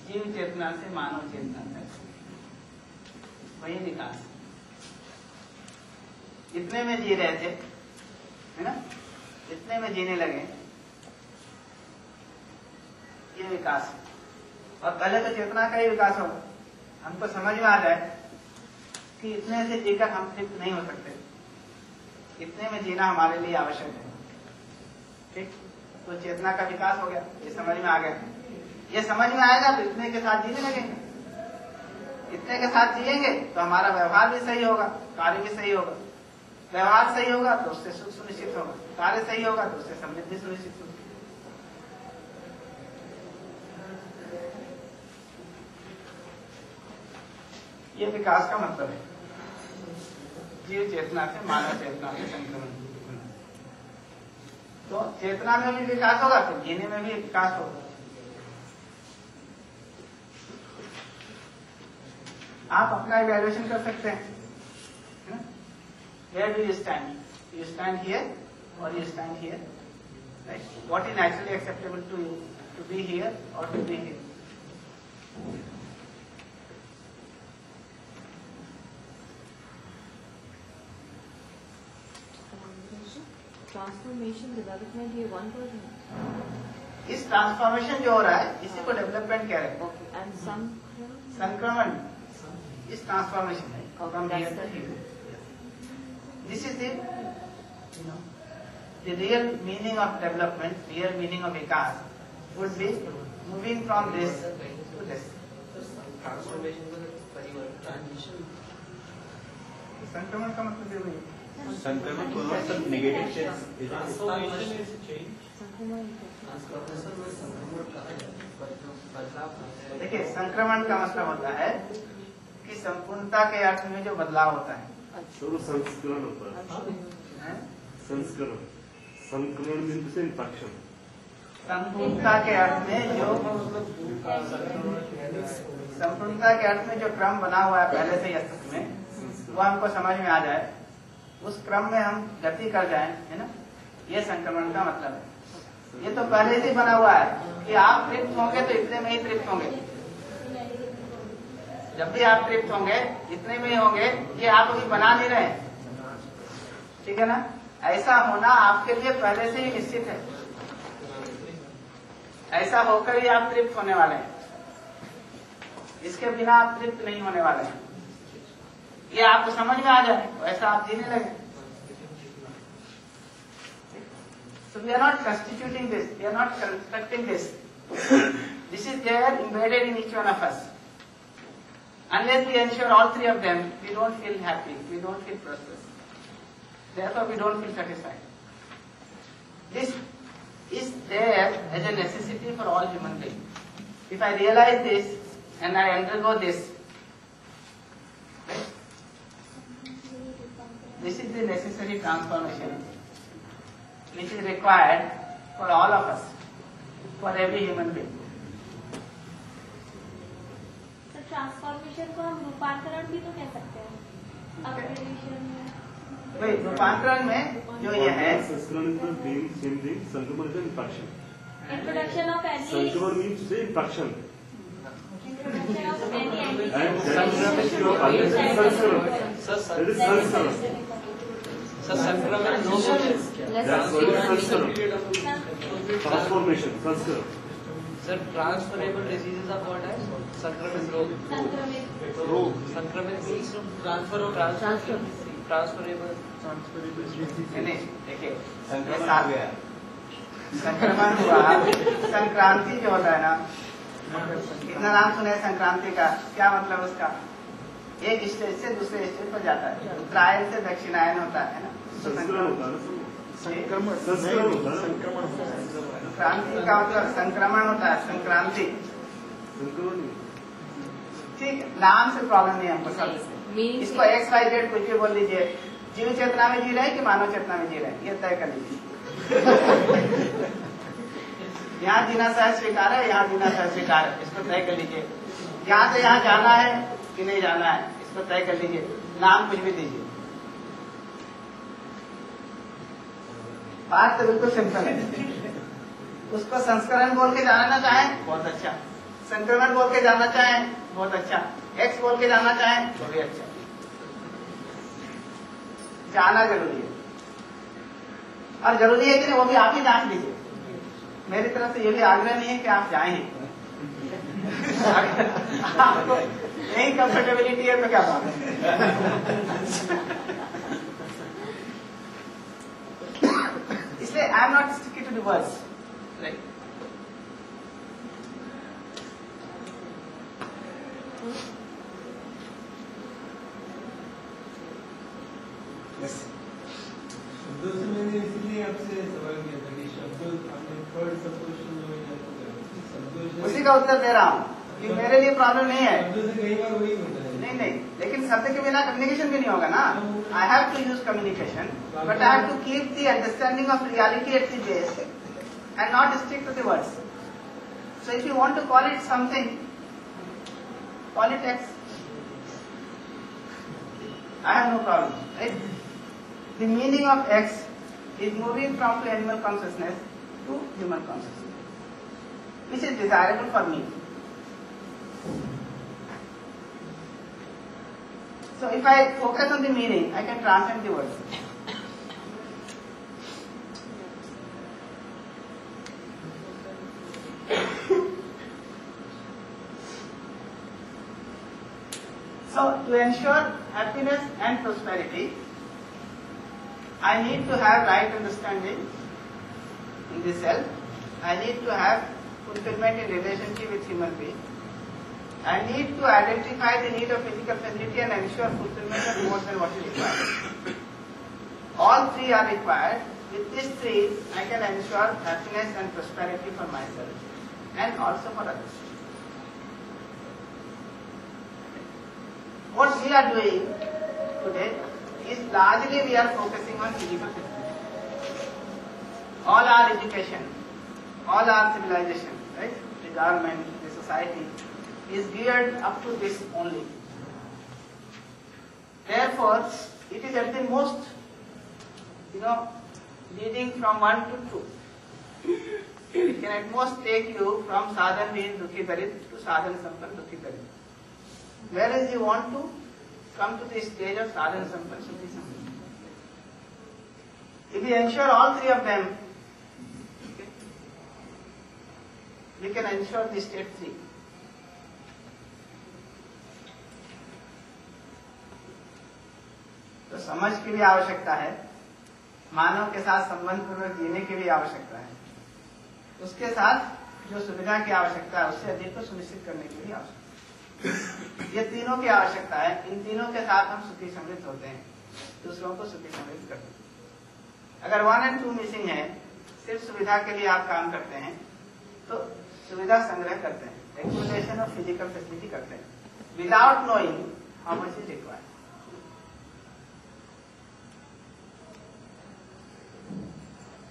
जीव चेतना से मानव चेतना तक, वही विकास। इतने में जी रहे थे, है ना, इतने में जीने लगे, ये विकास है। और पहले तो चेतना का ही विकास होगा। हमको समझ में आ जाए कि इतने से जीकर हम तृप्त नहीं हो सकते, इतने में जीना हमारे लिए आवश्यक है। ठीक, तो चेतना का विकास हो गया, ये समझ में आ गया। ये समझ में आएगा तो इतने के साथ जीने लगेंगे। इतने के साथ जिएंगे तो हमारा व्यवहार भी सही होगा, कार्य भी सही होगा। व्यवहार सही होगा तो उससे सुख सुनिश्चित होगा, कार्य सही होगा तो उससे समृद्धि सुनिश्चित होगी। ये विकास का मतलब है, जीव चेतना से मानव चेतना में संक्रमण। तो चेतना में भी विकास होगा तो जीने में भी विकास होगा। आप अपना इवैल्यूएशन कर सकते हैं, है ना? Where do you stand? You stand here or you stand here? Right? What is naturally acceptable to you? To be here or to be here? Transformation development, ये वन वर्ड इस ट्रांसफॉर्मेशन जो हो रहा है इसी को डेवलपमेंट कह रहे हैं। है। एंड सम संक्रमण इस ट्रांसफॉर्मेशन है। From here to here. This is the real meaning of development, real meaning of vikas would be moving from this to this. Transformation का परिवर्तन, ट्रांजिशन। संक्रमण का मतलब ये है। संक्रमण को मतलब negative change, transformation is change. देखिए, संक्रमण का मतलब होता है कि संपूर्णता के अर्थ में जो बदलाव होता है, तो संस्करण होता है। संस्करण, संक्रमण मीन्स इन्फेक्शन। संपूर्णता के अर्थ में जो संपूर्णता के अर्थ में जो क्रम बना हुआ है पहले से ही अस्तित्व में, वो हमको समझ में आ जाए, उस क्रम में हम गति कर जाएं, है ना, ये संक्रमण का मतलब है। ये तो पहले से बना हुआ है कि आप तृप्त होंगे तो इतने में ही तृप्त होंगे। जब भी आप तृप्त होंगे इतने में ही होंगे, ये आप अभी बना नहीं रहे, ठीक है ना। ऐसा होना आपके लिए पहले से ही निश्चित है, ऐसा होकर ही आप तृप्त होने वाले हैं, इसके बिना आप तृप्त नहीं होने वाले हैं। ये आपको समझ में आ जाए वैसा आप जीने लगे। So we are not constituting this, we are not constructing this. This is there embedded in each one of us. Unless we ensure all three of them, we don't feel happy, we don't feel prosperous. Therefore, we don't feel satisfied. This is there as a necessity for all human beings. If I realize this and I undergo this, this is the necessary transformation which is required for all of us, for every human being. तो transformation को हम रूपांतरण भी तो कह सकते हैं। Upgradation वही रूपांतरण में जो ये है, संस्करण इज द सेम थिंग, संक्रमण is infection. Introduction of any संक्रमण means infection. Introduction of any And संस्करण। सर संक्रमण दो That's what is संस्करण। Transformation, संस्करण। Sir transferable diseases of what है? संक्रमित रोग। संक्रमित रोग। संक्रमित मींस ट्रांसफर ऑफ ट्रांसफरेबल। नहीं, देखिए संक्रमण हो गया। संक्रमण हुआ, संक्रांति जो होता है ना, कितना नाम सुने संक्रांति का, क्या मतलब उसका? एक स्टेज से दूसरे स्टेज पर जाता है, उत्तरायण से दक्षिणायन होता है ना, संस्करण होता है ना, संक्रमण संस्करण होता है। संक्रमण होता है। क्रांति का मतलब संक्रमण होता है, संक्रांति। संक्रमण ठीक, नाम से प्रॉब्लम नहीं है हमको सब। इसको एक्स वाई जेड कुछ भी बोल लीजिए, जीव चेतना में जी रहे हैं कि मानव चेतना में जी रहे हैं, ये तय कर लीजिए। यहाँ जीना सहज स्वीकार है, यहाँ जीना सहज स्वीकार है, इसको तय कर लीजिए। यहाँ से यहाँ जाना है कि नहीं जाना है, इसको तय कर लीजिए। नाम कुछ भी दीजिए, बात तो बिल्कुल सिंपल है। उसको संस्करण बोल के जाना चाहें, बहुत अच्छा। सेंटिमेंट बोल के जाना चाहें बहुत अच्छा, एक्स बोल के जाना चाहें वो भी अच्छा। जाना जरूरी है, और जरूरी है कि नहीं वो भी आप ही जान लीजिए। मेरी तरफ से ये भी आग्रह नहीं है कि आप जाएं। आपको नहीं कंफर्टेबिलिटी है तो क्या बात है। इसलिए I am not sticking to the words, right. शब्दों से मैंने इसलिए आपसे सवाल किया था कि शब्दों आपने थर्ड सपोजिशन जो है शब्दों से उसी का उत्तर दे रहा हूँ कि मेरे लिए प्रॉब्लम नहीं है। शब्दों से कई बार वही होता है। नहीं, लेकिन शब्द के बिना कम्युनिकेशन भी नहीं होगा ना। I have to use communication, but I have to keep the understanding of reality at the base and not stick to the words. So if you want to call it something, call it X. I have no problem, right? The meaning of X is moving from animal consciousness to human consciousness, which is desirable for me. So if I focus on the meaning, I can transcend the words. So to ensure happiness and prosperity, I need to have right understanding in the self. I need to have fulfillment in relationship with human being. I need to identify the need of physical facility and ensure fulfillment of more than what is required. All three are required. With these three, I can ensure happiness and prosperity for myself and also for others. What we are doing today is largely we are focusing on physical facility. All our education, all our civilization, right? The government, the society is geared up to this only. Therefore, it is at the most, leading from 1 to 2. It can at most take you from sadhan being dukhi darit to sadhan sampan dukhi darit. Whereas you want to come to the stage of sadhan sampan sukhi sampan. If we ensure all three of them, we can ensure the state 3. तो समझ की भी आवश्यकता है, मानव के साथ संबंध पूर्वक जीने की भी आवश्यकता है, उसके साथ जो सुविधा की आवश्यकता है उससे अधिक को सुनिश्चित करने की भी आवश्यकता है। ये तीनों की आवश्यकता है, इन तीनों के साथ हम सुखी समृद्ध होते हैं, दूसरों को सुखी समृद्ध करते हैं। अगर 1 और 2 मिसिंग है, सिर्फ सुविधा के लिए आप काम करते हैं तो सुविधा संग्रह करते हैं, एक्सप्लोरेशन ऑफ फिजिकल फैसिलिटी करते हैं, without knowing how much is required.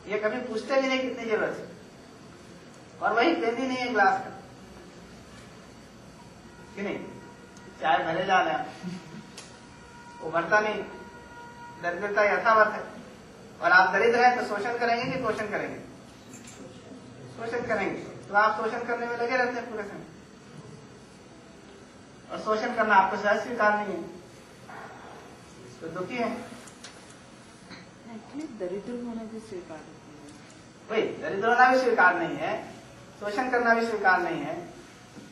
ये कभी पूछते भी नहीं कितनी जरूरत है, और वही पेन भी नहीं है ग्लास का, कि नहीं? चाय भरे जा रहे हैं, वो भरता नहीं, दरिद्रता यथावत है। और आप दरिद्र हैं तो शोषण करेंगे कि पोषण करेंगे? शोषण करेंगे। तो आप शोषण करने में लगे रहते हैं पूरे समय, और शोषण करना आपको सहज स्वीकार नहीं है, तो दुखी है। दरिद्र होना भी स्वीकार नहीं है, वही दरिद्र होना भी स्वीकार नहीं है, शोषण करना भी स्वीकार नहीं है,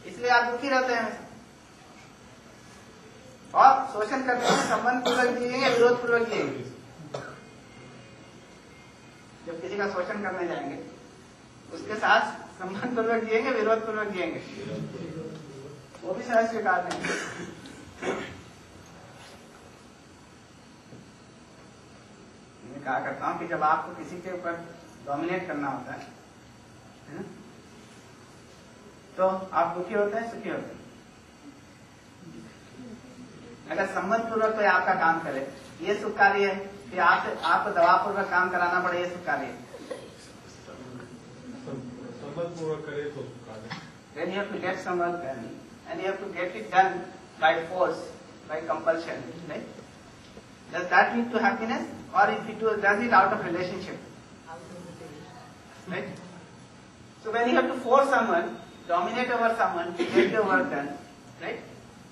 इसलिए आप दुखी रहते हैं। और शोषण करने में संबंध पूर्वक जिएंगे, विरोध पूर्वक जिएंगे। जब किसी का शोषण करने जाएंगे उसके साथ संबंध पूर्वक जिएंगे, विरोध पूर्वक जिएंगे, वो भी सहज स्वीकार नहीं। मैं कहा करता हूं कि जब आपको किसी के ऊपर डोमिनेट करना होता है ना, तो आप दुखी होते हैं, सुखी होते हैं। अगर संबंध पूर्वक कोई आपका काम करे, ये सुखकारी है कि आपको दबावपूर्वक काम कराना पड़े, ये सुखकारी है। संबंध पूर्वक करे तो सुखकारी है। Then you have to get someone done, and you have to get it done by force, by compulsion, right? Does that lead to happiness, or if it does it out of relationship, right? So when you have to force someone, dominate over someone to get your work done, right?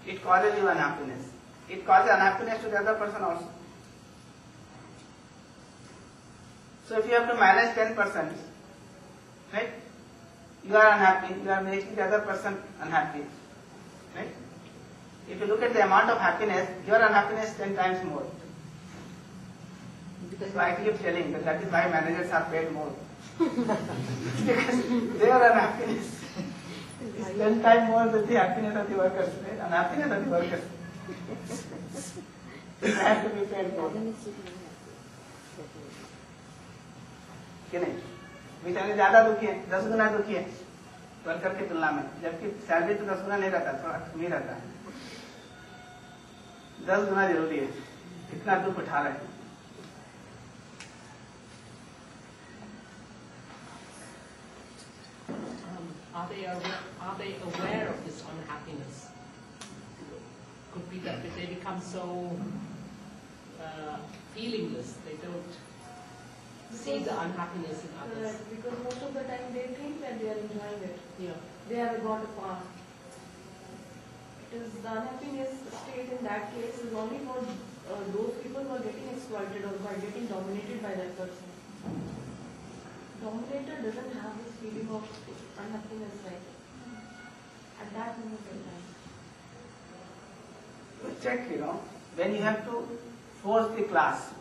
It causes you unhappiness. It causes unhappiness to the other person also. So if you have to manage 10%, right? You are unhappy, you are making the other person unhappy, right? If you look at the amount of happiness, your unhappiness is 10 times more. So I keep telling that is why managers are paid more. Because their unhappiness is 10 times more than the happiness of the workers, right? Unhappiness of the workers. They have to be paid more. कि नहीं बेचारे ज्यादा दुखी है, 10 गुना दुखी है worker की तुलना में, जबकि सैलरी तो 10 गुना नहीं रहता, थोड़ा कम ही रहता है। 10 गुना जरूरी है, इतना दुख उठा रहे हैं। Are they aware of this unhappiness? Could be that they become so feelingless, they don't see the unhappiness in others. Because most of the time they think that they are enjoying it. Yeah. They have got a path. It is the unhappiness state in that case is only for those people who are getting exploited or who are getting dominated by that person. Dominator doesn't have this feeling of unhappiness right at that moment in time. Check, when you have to force the class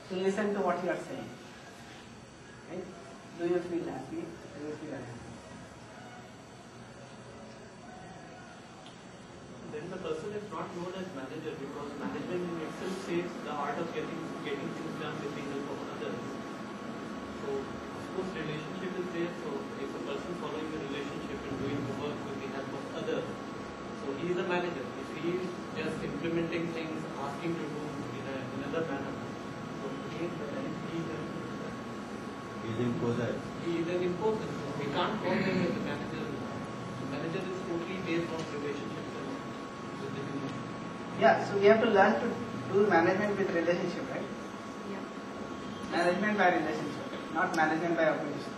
to listen to what you are saying, right? Do you feel happy? Do you feel unhappy? Then the person is not known as manager, because management in itself says the art of getting things done with the help of others. So of course relationship is there. So if a person following the relationship and doing the work with the help of others, so he is a manager. If he is just implementing things, asking to do in another manner, so he is an imposer. He is an imposer. So we can't call him as a manager. The manager is totally based on relationship with the human. Yeah, so we have to learn to do management with relationship, right? Yeah. Management by relationship, not management by opposition.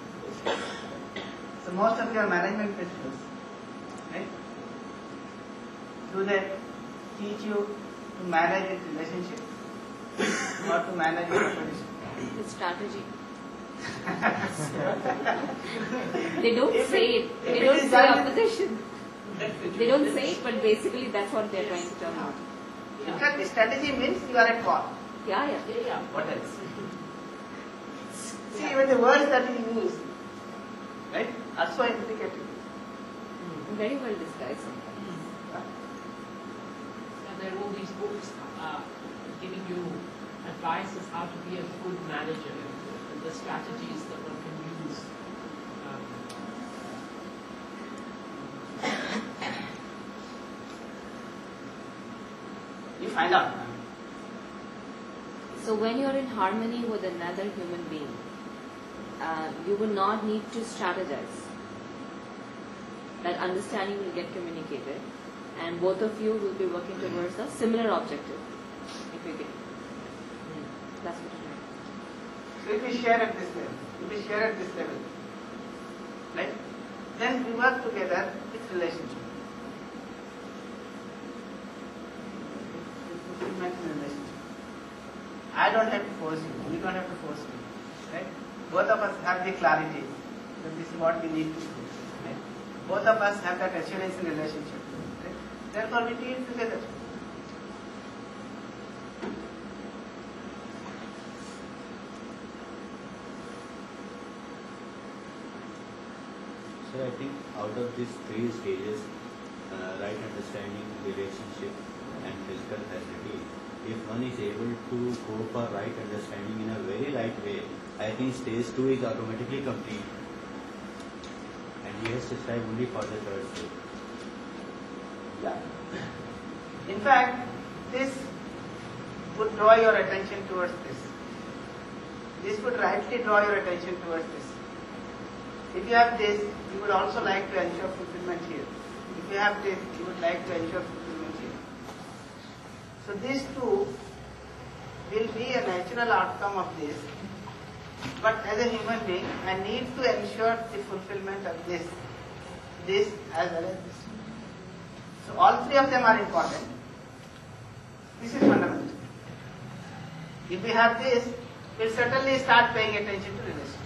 So most of your management principles, right? Do they teach you to manage with relationship or to manage with opposition? It's strategy. They don't say it. They don't say opposition. They don't say it, but basically that's what they're trying to tell out. In fact, strategy means you are at war. Yeah. What else? See, even the words that you use, right, are so implicated. Very well disguised. And there are all these books giving you advice as how to be a good manager, and the strategies that one can use. You find out. So when you're in harmony with another human being, you will not need to strategize. That understanding will get communicated, and both of you will be working towards a similar objective. If you get it. That's what it means. So if we share at this level, right, then we work together with relationship. Relationship. I don't have to force you, you don't have to force me, right? Both of us have the clarity that this is what we need to do, right? Both of us have that assurance in relationship, right? Therefore we deal together. So I think out of these 3 stages, right understanding, relationship and physical facility, if one is able to go for right understanding in a very light way, I think stage 2 is automatically complete. And he has to strive only for the 3rd stage. Yeah. In fact, this would draw your attention towards this. This would rightly draw your attention towards this. If you have this, you would also like to ensure fulfillment here. If you have this, you would like to ensure fulfillment here. So these two will be a natural outcome of this, but as a human being, I need to ensure the fulfillment of this as well as this. So all three of them are important. This is fundamental. If we have this, we'll certainly start paying attention to relationship.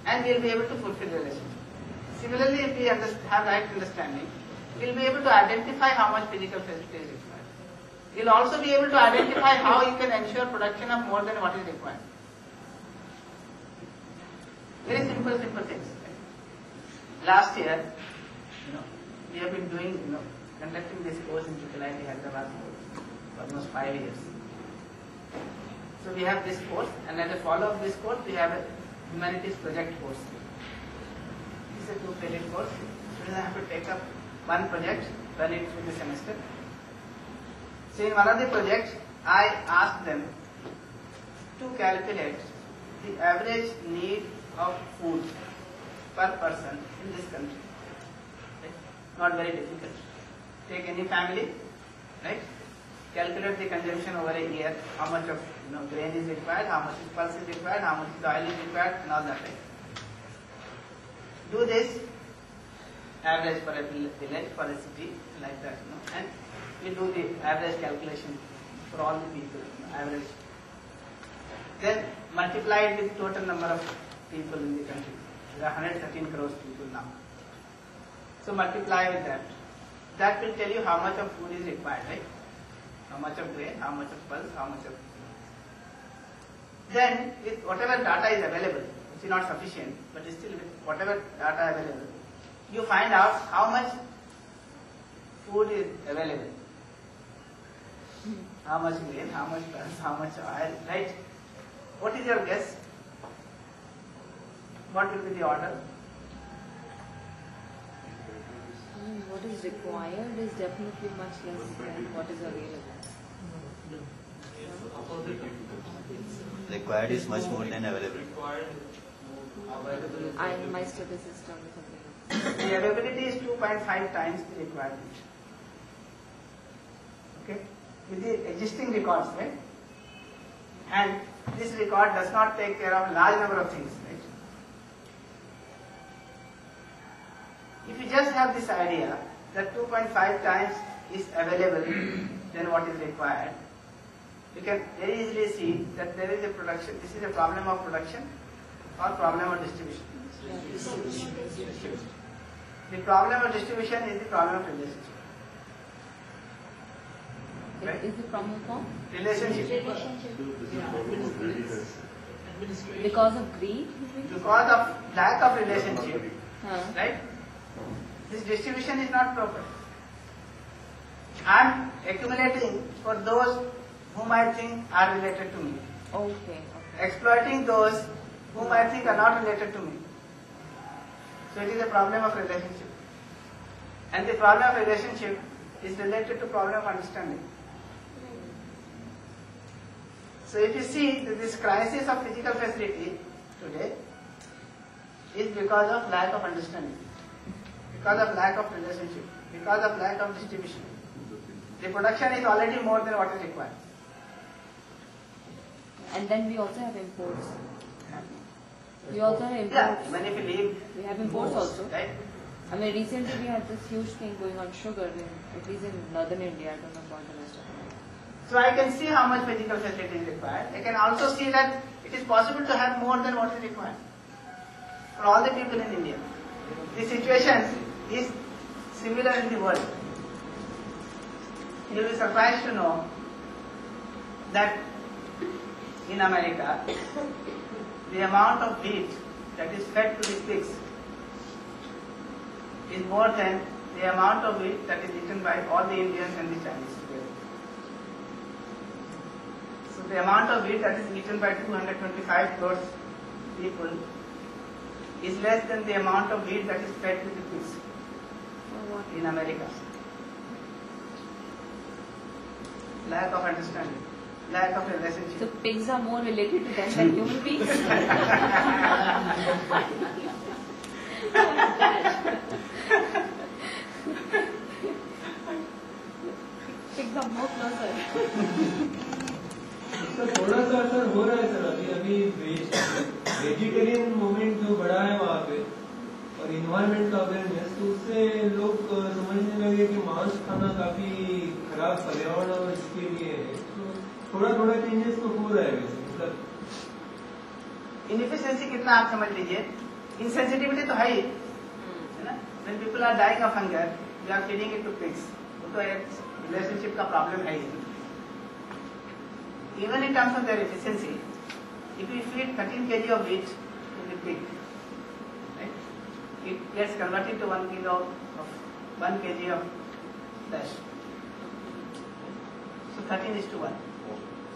And we'll be able to fulfill relationship. Similarly, if we have right understanding, we'll be able to identify how much physical facility is required. We'll also be able to identify how you can ensure production of more than what is required. Very simple things. Last year, we have been doing, conducting this course in IIT Hyderabad for almost 5 years. So we have this course, and as a follow of this course, we have a humanities project course. This is a 2-credit course. Students have to take up one project, run it through the semester. So in one of the projects, I asked them to calculate the average need of food per person in this country. Right? Not very difficult. Take any family, right? Calculate the consumption over a year, how much of grain is required, how much pulse is required, how much oil is required, and all that. Right? Do this average for a village, for a city, like that, and we do the average calculation for all the people, average. Then multiply it with total number of people in the country. There are 113 crores people now. So multiply with that. That will tell you how much of food is required, right? How much of grain, how much of pulse, how much of... Then, with whatever data is available, which is not sufficient, but still with whatever data available, you find out how much food is available. How much grain, how much pulse, how much oil, right? What is your guess? What will be the order? What is required is definitely much less than what is available. Required is much more than available. My statistics tell me something else. The availability is 2.5 times the requirement. Okay? With the existing records, right? And this record does not take care of a large number of things, right? If you just have this idea that 2.5 times is available than what is required, you can very easily see that there is a production, this is a problem of production or problem of distribution. The problem of distribution is the problem of relationship. Right? Is the problem form? Relationship. Because of greed? Because of lack of relationship, right? This distribution is not proper. I am accumulating for those whom I think are related to me. Okay. Exploiting those whom I think are not related to me. So it is a problem of relationship. And the problem of relationship is related to problem of understanding. So if you see that this crisis of physical facility today is because of lack of understanding, because of lack of relationship, because of lack of distribution. The production is already more than what is required. And then we also have imports. We also have imports. Yeah, even if you leave, we have imports also. Right? I mean, recently we had this huge thing going on sugar, at least in northern India. I don't know about the rest of India. So I can see how much physical facility is required. I can also see that it is possible to have more than what is required for all the people in India. The situation is similar in the world. You will be surprised to know that in America, the amount of wheat that is fed to the pigs is more than the amount of wheat that is eaten by all the Indians and the Chinese together. So the amount of wheat that is eaten by 225 crores people is less than the amount of wheat that is fed to the pigs in America. Lack of understanding, lack of relationship. So pigs are more related to them than human beings? Pigs are more closer. तो थोड़ा सा असर हो रहा है sir अभी vegetarian movement जो बड़ा है वहाँ पे और इन्वायरमेंट का अवेयरनेस, तो उससे लोग समझने लगे कि मांस खाना काफी खराब पर्यावरण और इसके लिए है। तो थोड़ा थोड़ा चेंजेस तो हो रहा है वैसे, मतलब इनएफिशिएंसी कितना आप समझ लीजिए, इनसेंसिटिविटी तो है ही, है ना। When people are dying of hunger, we are feeding it to pigs. वो तो एक रिलेशनशिप का प्रॉब्लम है ही। Even in terms of their efficiency, if we feed 13 kg of wheat to the pig, right, it gets converted to 1 kg of flesh. So 13:1.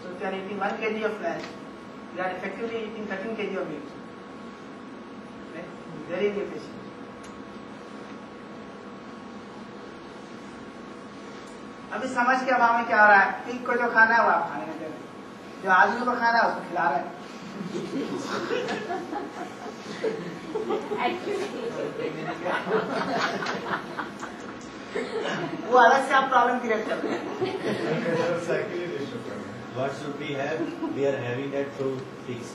So if you are eating 1 kg of flesh, you are effectively eating 13 kg of wheat. Right? Very inefficient. अभी समझ के अभाव में क्या हो रहा है, pig को जो खाना है वो आप खाने में दे रहे हैं, जो आदमी को खाना है उसको खिला रहे हैं। वो अलग से आप प्रॉब्लम क्रिएट कर रहे हैं। What should we have? We are having that through pigs.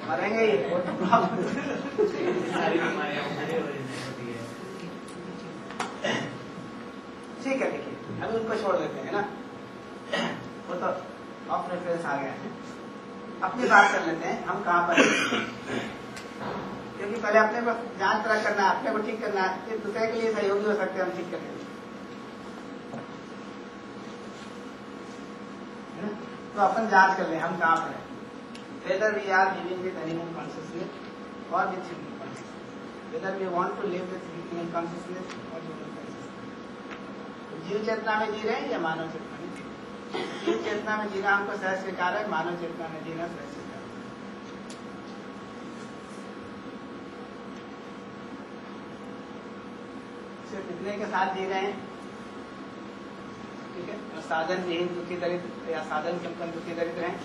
मरेंगे ये प्रॉब्लम। ठीक है, देखिए अभी उनको छोड़ देते हैं ना, वो तो ऑफ रेफरेंस आ गया है। अपनी बात कर लेते हैं हम कहाँ पर हैं। क्योंकि पहले अपने को जांच परख करना है, अपने को ठीक करना है, फिर दूसरे के लिए सहयोगी हो सकते हैं हम ठीक करने। तो अपन जांच कर लें हम कहाँ पर हैं। Whether we are living with animal consciousness or with human consciousness, whether we want to live with human consciousness or human consciousness, जीव चेतना में जी रहे हैं या मानव चेतना में जी रहे हैं? जीव चेतना में जीना हमको सहज स्वीकार है, मानव चेतना में जीना सहज स्वीकार है। सिर्फ इतने के साथ जी रहे हैं, ठीक है, और साधन विहीन दुखी दरिद्र या साधन संपन्न दुखी दरिद्र हैं,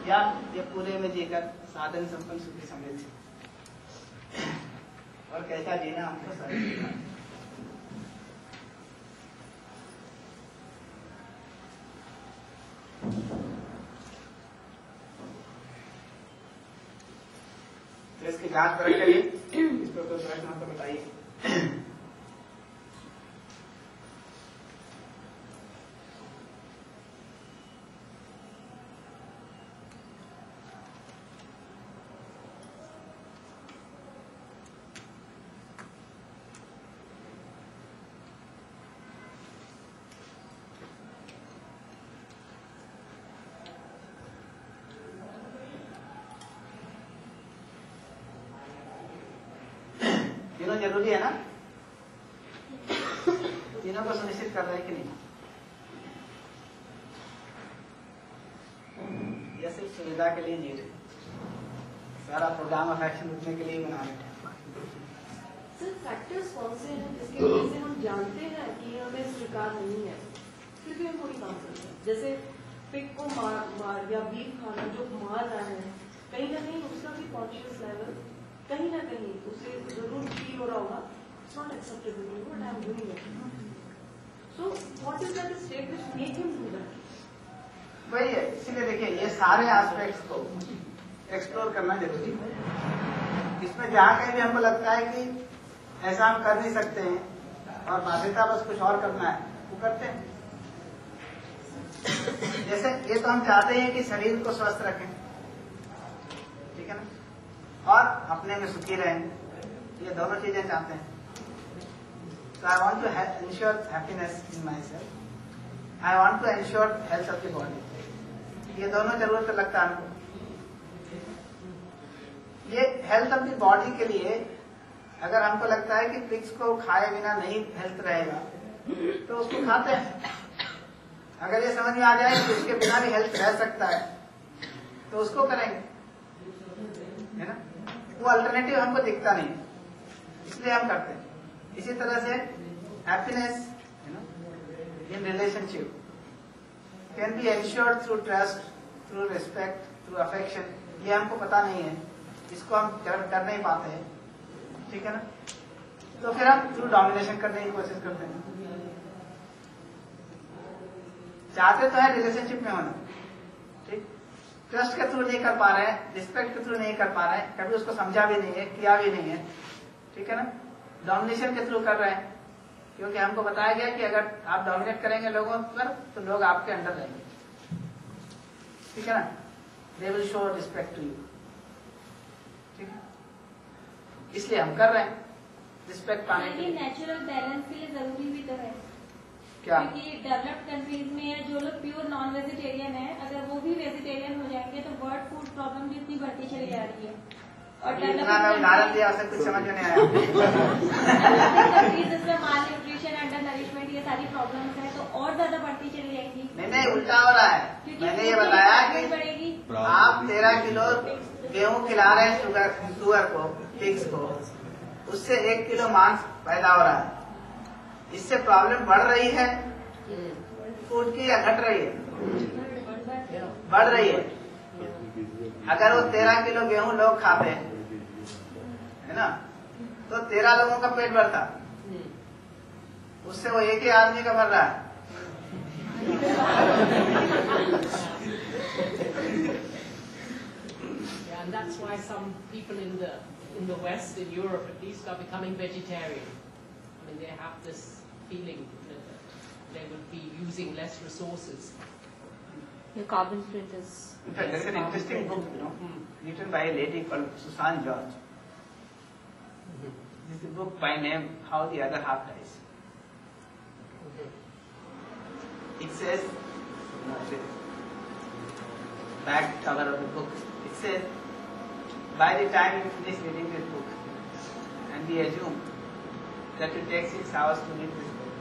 या ये पूरे में जीकर साधन संपन्न सुखी समृद्ध, और कैसा जीना हमको सहज स्वीकार है। तो इसकी जांच परख करिए, इस पर कोई प्रश्न हो तो बताइए। तीनों जरूरी है ना, तीनों को सुनिश्चित कर रहे हैं कि नहीं, या सिर्फ सुविधा के लिए जी रहे, सारा प्रोग्राम ऑफ एक्शन रुकने के लिए बना रहे हैं। सर फैक्टर्स कौन से हैं जिसकी वजह से हम जानते हैं कि हमें स्वीकार नहीं है, फिर भी हम थोड़ी काम करते हैं? जैसे पिग को मार या बीफ खाना जो मार रहा है, कहीं ना कहीं उसका भी कॉन्शियस लेवल कहीं ना कहीं उसे जरूर फील हो रहा होगा, it's not acceptable what I am doing it. So what is that state which make him do that? वही है, इसीलिए देखिए ये सारे एस्पेक्ट्स को एक्सप्लोर करना जरूरी है। इसमें जहाँ कहीं भी हमको लगता है कि ऐसा हम कर नहीं सकते हैं और बाध्यता बस कुछ और करना है, वो करते हैं। जैसे ये तो हम चाहते हैं कि शरीर को स्वस्थ रखें, ठीक है ना, और अपने में सुखी रहें, ये दोनों चीजें चाहते हैं। So I want to ensure happiness in myself. I want to ensure health of the body. ये दोनों जरूरत लगता है हमको। ये हेल्थ ऑफ द बॉडी के लिए अगर हमको लगता है कि पिग्स को खाए बिना नहीं हेल्थ रहेगा, तो उसको खाते हैं। अगर ये समझ में आ जाए कि उसके बिना भी हेल्थ रह सकता है, तो उसको करेंगे, है ना। वो अल्टरनेटिव हमको दिखता नहीं, इसलिए हम करते हैं। इसी तरह से happiness in relationship can be ensured through trust, through respect, through affection. ये हमको पता नहीं है, इसको हम कर नहीं पाते हैं, ठीक है ना। तो फिर हम थ्रू डोमिनेशन करने की कोशिश करते हैं। चाहते तो है रिलेशनशिप में होना, ठीक, ट्रस्ट के थ्रू नहीं कर पा रहे हैं, रिस्पेक्ट के थ्रू नहीं कर पा रहे हैं, कभी उसको समझा भी नहीं है, किया भी नहीं है, ठीक है ना, डोमिनेशन के थ्रू कर रहे हैं, क्योंकि हमको बताया गया कि अगर आप डोमिनेट करेंगे लोगों पर तो लोग आपके अंडर रहेंगे, ठीक है ना, they will show respect to you, ठीक है, इसलिए हम कर रहे हैं रिस्पेक्ट पाने के लिए। नेचुरल बैलेंस के लिए जरूरी भी तो है क्या? क्योंकि डेवलप्ड कंट्रीज में जो लोग प्योर नॉन वेजिटेरियन है, अगर वो भी वेजिटेरियन हो जाएंगे तो बर्ड फूड प्रॉब्लम भी इतनी बढ़ती चली जा रही है। और इतना मैं उदाहरण दिया, उससे कुछ समझ में नहीं आया। जिसमें माल न्यूट्रिशन, अंडर नरिशमेंट, ये सारी प्रॉब्लम्स है तो और ज्यादा बढ़ती चली जाएगी। नहीं, उल्टा हो रहा है। मैंने ये बताया कि बढ़ेगी। आप 13 किलो गेहूं खिला रहे हैं शुगर को, पिग्स को, उससे 1 किलो मांस पैदा हो रहा है, इससे प्रॉब्लम बढ़ रही है फूड की या घट रही है? बढ़ रही है। अगर वो 13 किलो गेहूं लोग खाते हैं, है ना, तो 13 लोगों का पेट भरता, उससे वो एक ही आदमी का भर रहा है। Yeah, and that's why some people in the West, in Europe at least, are becoming vegetarian. I mean, they have this feeling that they will be using less resources. Your carbon print is. In fact, there is an interesting book, written by a lady called Susan George. This is a book by name How the Other Half Dies. It says, back cover of the book, it says, by the time you finish reading this book, and we assume that it takes 6 hours to read this book,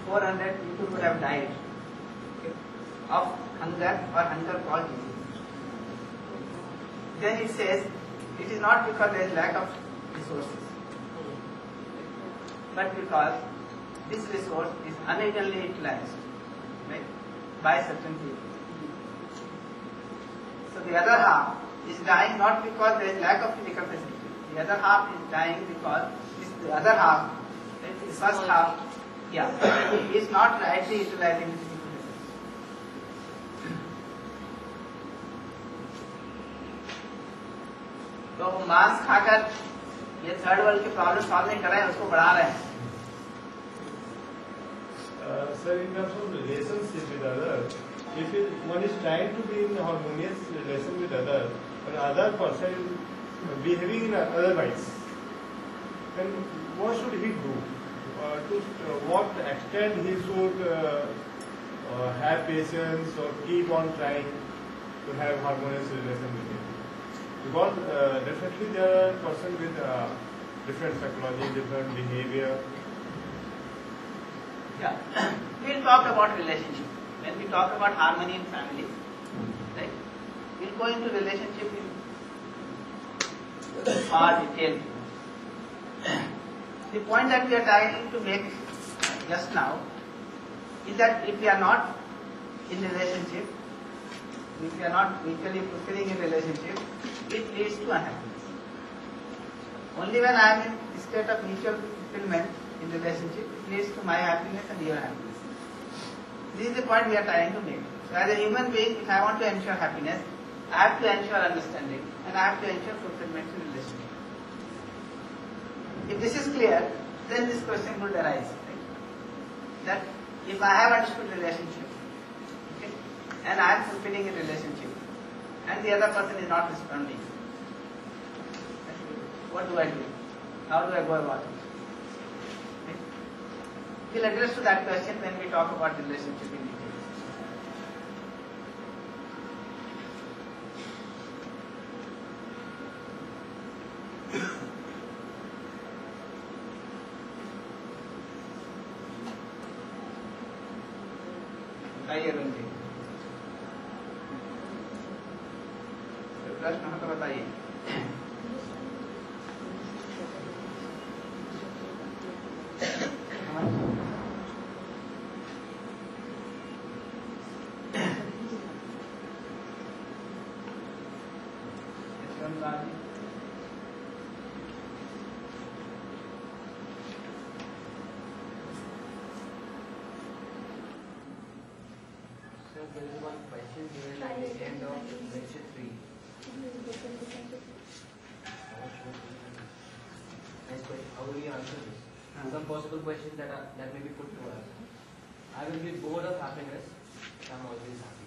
400 people would have died of hunger or hunger-caused disease. Then it says, it is not because there is lack of resources, but because this resource is unevenly utilized, right, by certain people. So the other half is dying not because there is lack of physical facility. The other half is dying because the other half, right, the first half, is not rightly utilizing the physical facility. तो मांस खाकर ये third world की problem solve नहीं कर रहे हैं, उसको बढ़ा रहे हैं। Sir, in terms of relationship with others, if one is trying to be in harmonious relation with others, but other person behaving in otherwise, then what should he do? To what extent he should have patience or keep on trying to have harmonious relation with him? Because definitely there are persons with different psychology, different behavior. Yeah, we'll talk about relationship. When we talk about harmony in family, right, we'll go into relationship in far detail. The point that we are trying to make just now is that if we are not in relationship, if we are not mutually fulfilling in relationship, it leads to unhappiness. Only when I am in state of mutual fulfillment in relationship, it leads to my happiness and your happiness. This is the point we are trying to make. So as a human being, if I want to ensure happiness, I have to ensure understanding and I have to ensure fulfillment in relationship. If this is clear, then this question would arise. Right? That if I have understood relationship, okay, and I am fulfilling a relationship, and the other person is not responding, what do I do? How do I go about it? Okay? We'll address to that question when we talk about relationship in detail. बताइए अरुण जी, प्रश्न हो तो बताइए। Sir, there is one question given at the end of lecture 3. Nice question. How will you answer this? Some possible questions that may be put to us. I will be bored of happiness. I am always happy.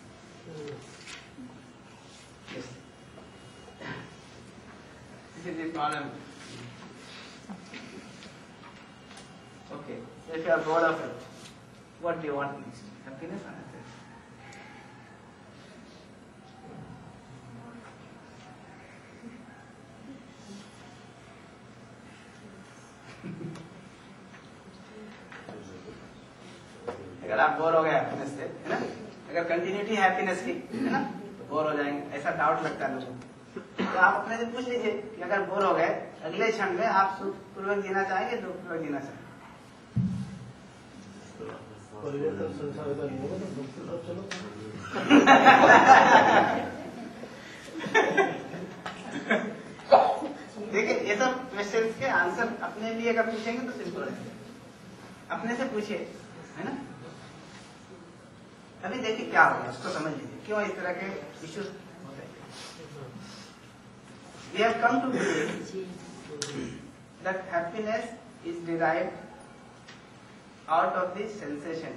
Yes. This is the problem. Okay. If you are bored of it, what do you want next? Happiness or happiness? अगर आप bore हो गए happiness से, है ना, अगर continuity happiness की, है ना, तो बोर हो जाएंगे, ऐसा डाउट लगता है लोगों को। तो आप अपने से पूछ लीजिए कि अगर बोर हो गए, अगले क्षण में आप सुखपूर्वक जीना चाहेंगे, दुखपूर्वक जीना चाहेंगे? देखिए, ये सब क्वेश्चंस के आंसर अपने लिए अगर पूछेंगे तो सिंपल है, अपने से पूछिए, है ना। अभी देखिए क्या होगा, उसको समझ लीजिए क्यों इस तरह के इश्यूज होते हैं। We have come to believe that happiness is derived out of the sensation,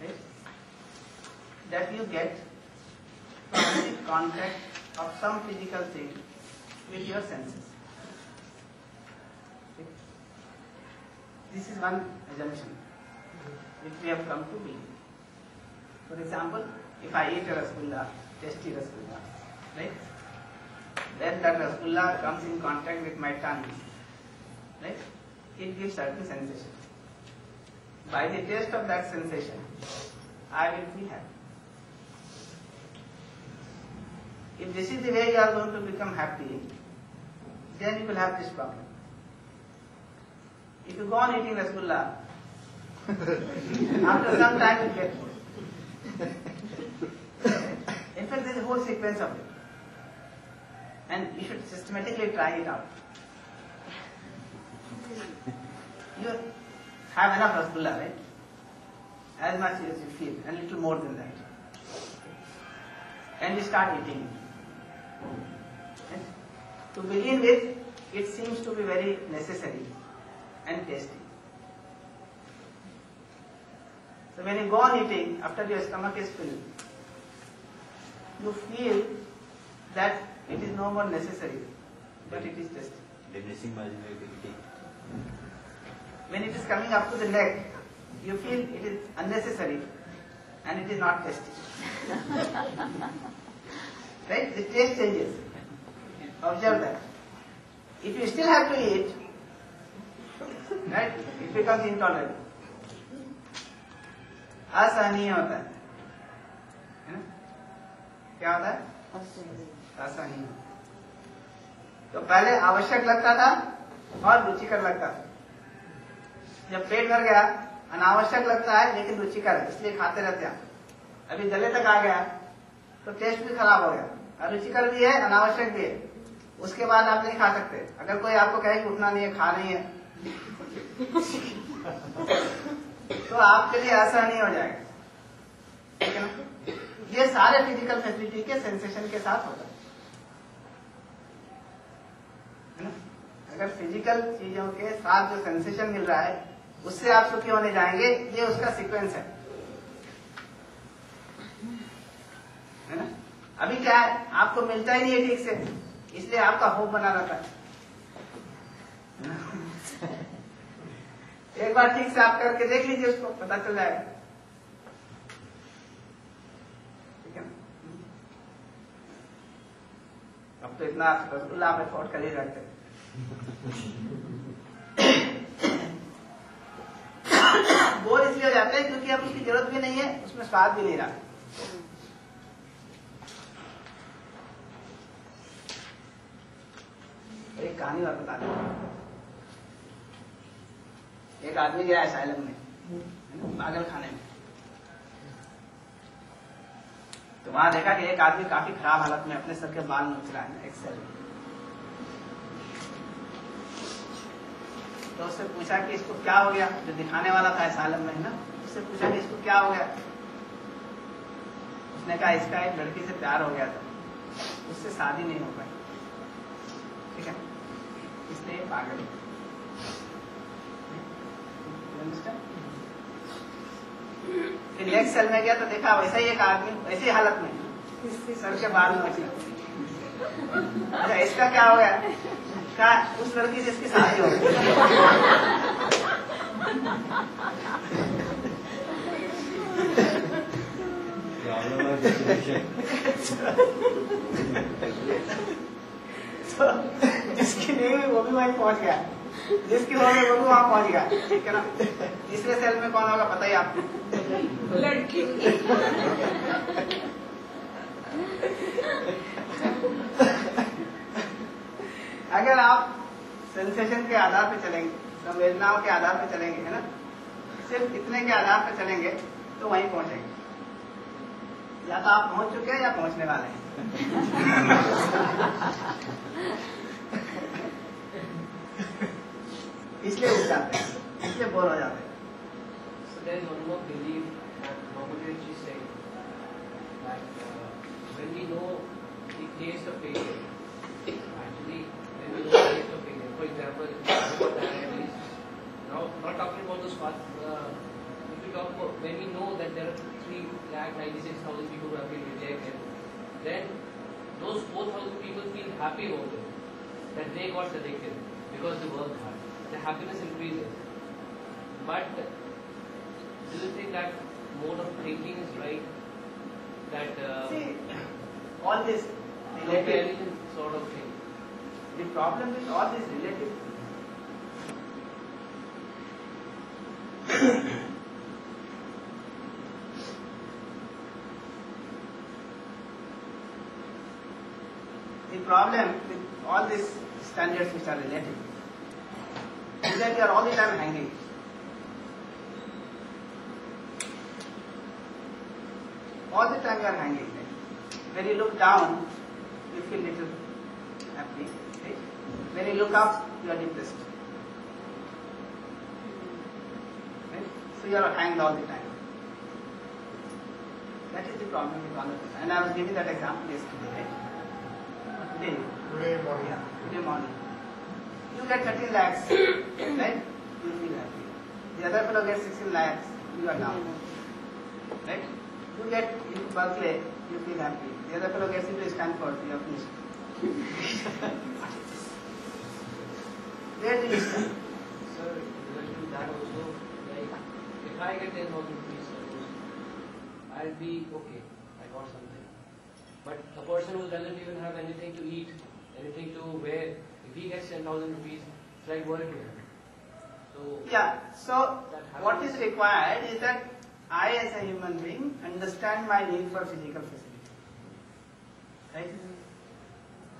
right, that you get from the contact of some physical thing with your senses. Okay. This is one assumption which we have come to believe. For example, if I eat a rasgulla, tasty rasgulla, right, then that rasgulla comes in contact with my tongue, right, it gives certain sensation. By the taste of that sensation, I will be happy. If this is the way you are going to become happy, then you will have this problem. If you go on eating rasgulla, after some time you get bored. In fact, there is a whole sequence of it, and you should systematically try it out. You have enough rasgulla, right? As much as you feel, and little more than that. And you start eating it. And to begin with, it seems to be very necessary and tasty. So when you go on eating, after your stomach is filled, you feel that it is no more necessary, but it is tasty. Diminishing marginality. When it is coming up to the neck, you feel it is unnecessary and it is not tasty. Right? The taste changes. Observe that. If you still have to eat, right, it becomes intolerable. असहनीय होता है ना? क्या होता है? असहनीय। तो पहले आवश्यक लगता था और रुचिकर लगता था। जब पेट भर गया, अनावश्यक लगता है लेकिन रुचिकर है, इसलिए खाते रहते हैं। अभी गले तक आ गया तो टेस्ट भी खराब हो गया, रुचिकर भी है, अनावश्यक भी है। उसके बाद आप नहीं खा सकते। अगर कोई आपको कहे कि उठना नहीं है, खा नहीं है, तो आपके लिए असहनीय हो जाएगा, ठीक है ना। ये सारे फिजिकल फैसिलिटी के सेंसेशन के साथ होता है ना। अगर फिजिकल चीजों के साथ जो सेंसेशन मिल रहा है उससे आप सुखी होने जाएंगे, ये उसका सीक्वेंस है ना। अभी क्या है, आपको मिलता ही नहीं है ठीक से, इसलिए आपका होप बना रहता है। एक बार ठीक से आप करके देख लीजिए, उसको पता चल जाएगा, ठीक है। अब तो इतना रसगुल्ला आप अफोर्ड कर ही सकते। बोर इसलिए हो जाते हैं क्योंकि अब उसकी जरूरत भी नहीं है, उसमें स्वाद भी नहीं रहा। एक कहानी और बता दूं। एक आदमी गया असाइलम में, पागल खाने में, तो वहां देखा कि एक आदमी काफी खराब हालत में अपने सर के बाल नोच रहा है एक्सेल। तो उससे पूछा कि इसको क्या हो गया, जो दिखाने वाला था असाइलम में, है ना, उससे पूछा कि इसको क्या हो गया। उसने कहा इसका एक लड़की से प्यार हो गया था, उससे शादी नहीं हो पाई, ठीक है, इसलिए ये पागल है। फिर नेक्स्ट सेल में गया तो देखा वैसा ही एक आदमी ऐसी हालत में सर के बाल में। अच्छा इसका क्या हो गया? क्या उस लड़की से इसकी शादी हो गई। तो जिसकी नहीं हुई वो भी वहीं पहुंच गया, जिसकी हो गई वो भी वहां पहुंच गया, ठीक है ना। तीसरे सेल में कौन होगा पता ही आपको? लड़की। अगर आप सेंसेशन के आधार पे चलेंगे, संवेदनाओं के आधार पे चलेंगे, है ना, सिर्फ इतने के आधार पे चलेंगे तो वहीं पहुंचेंगे। या तो आप पहुंच चुके हैं या पहुंचने वाले हैं। इसलिए उठ जाते हैं, इसलिए बोर हो जाते हैं। So there is one more belief that Mahamudji is saying that when we know the taste of failure, actually when we know the taste of failure, for example, diabetes, now not talking about those parts, if we talk about when we know that there are 3,96,000 people who have been rejected, then those 4,000 people feel happy about it, that they got selected because they worked hard. The happiness increases. But do you think that mode of thinking is right? That See, all this relative comparison sort of thing. The problem with all this relative. The problem with all these standards which are relative is that you are all the time hanging. All the time you are hanging. Right? When you look down, you feel little happy. Right? When you look up, you are depressed. Right? So you are hanged all the time. That is the problem with all of it. And I was giving that example yesterday. Right? Today morning. Yeah, today morning. You get 13 lakhs, right? You feel happy. The other fellow gets 16 lakhs, you are down. Right? You get into Berkeley, you feel happy. The other fellow gets into Stanford, you are finished. Where do you stand? Sir, related to that also, like if I get 10,000 rupees, I'll be okay. I got something. But a person who doesn't even have anything to eat, anything to wear, if he gets 10,000 rupees, it's like work to him. So yeah. So what is required is that I, as a human being, understand my need for physical facility. Right?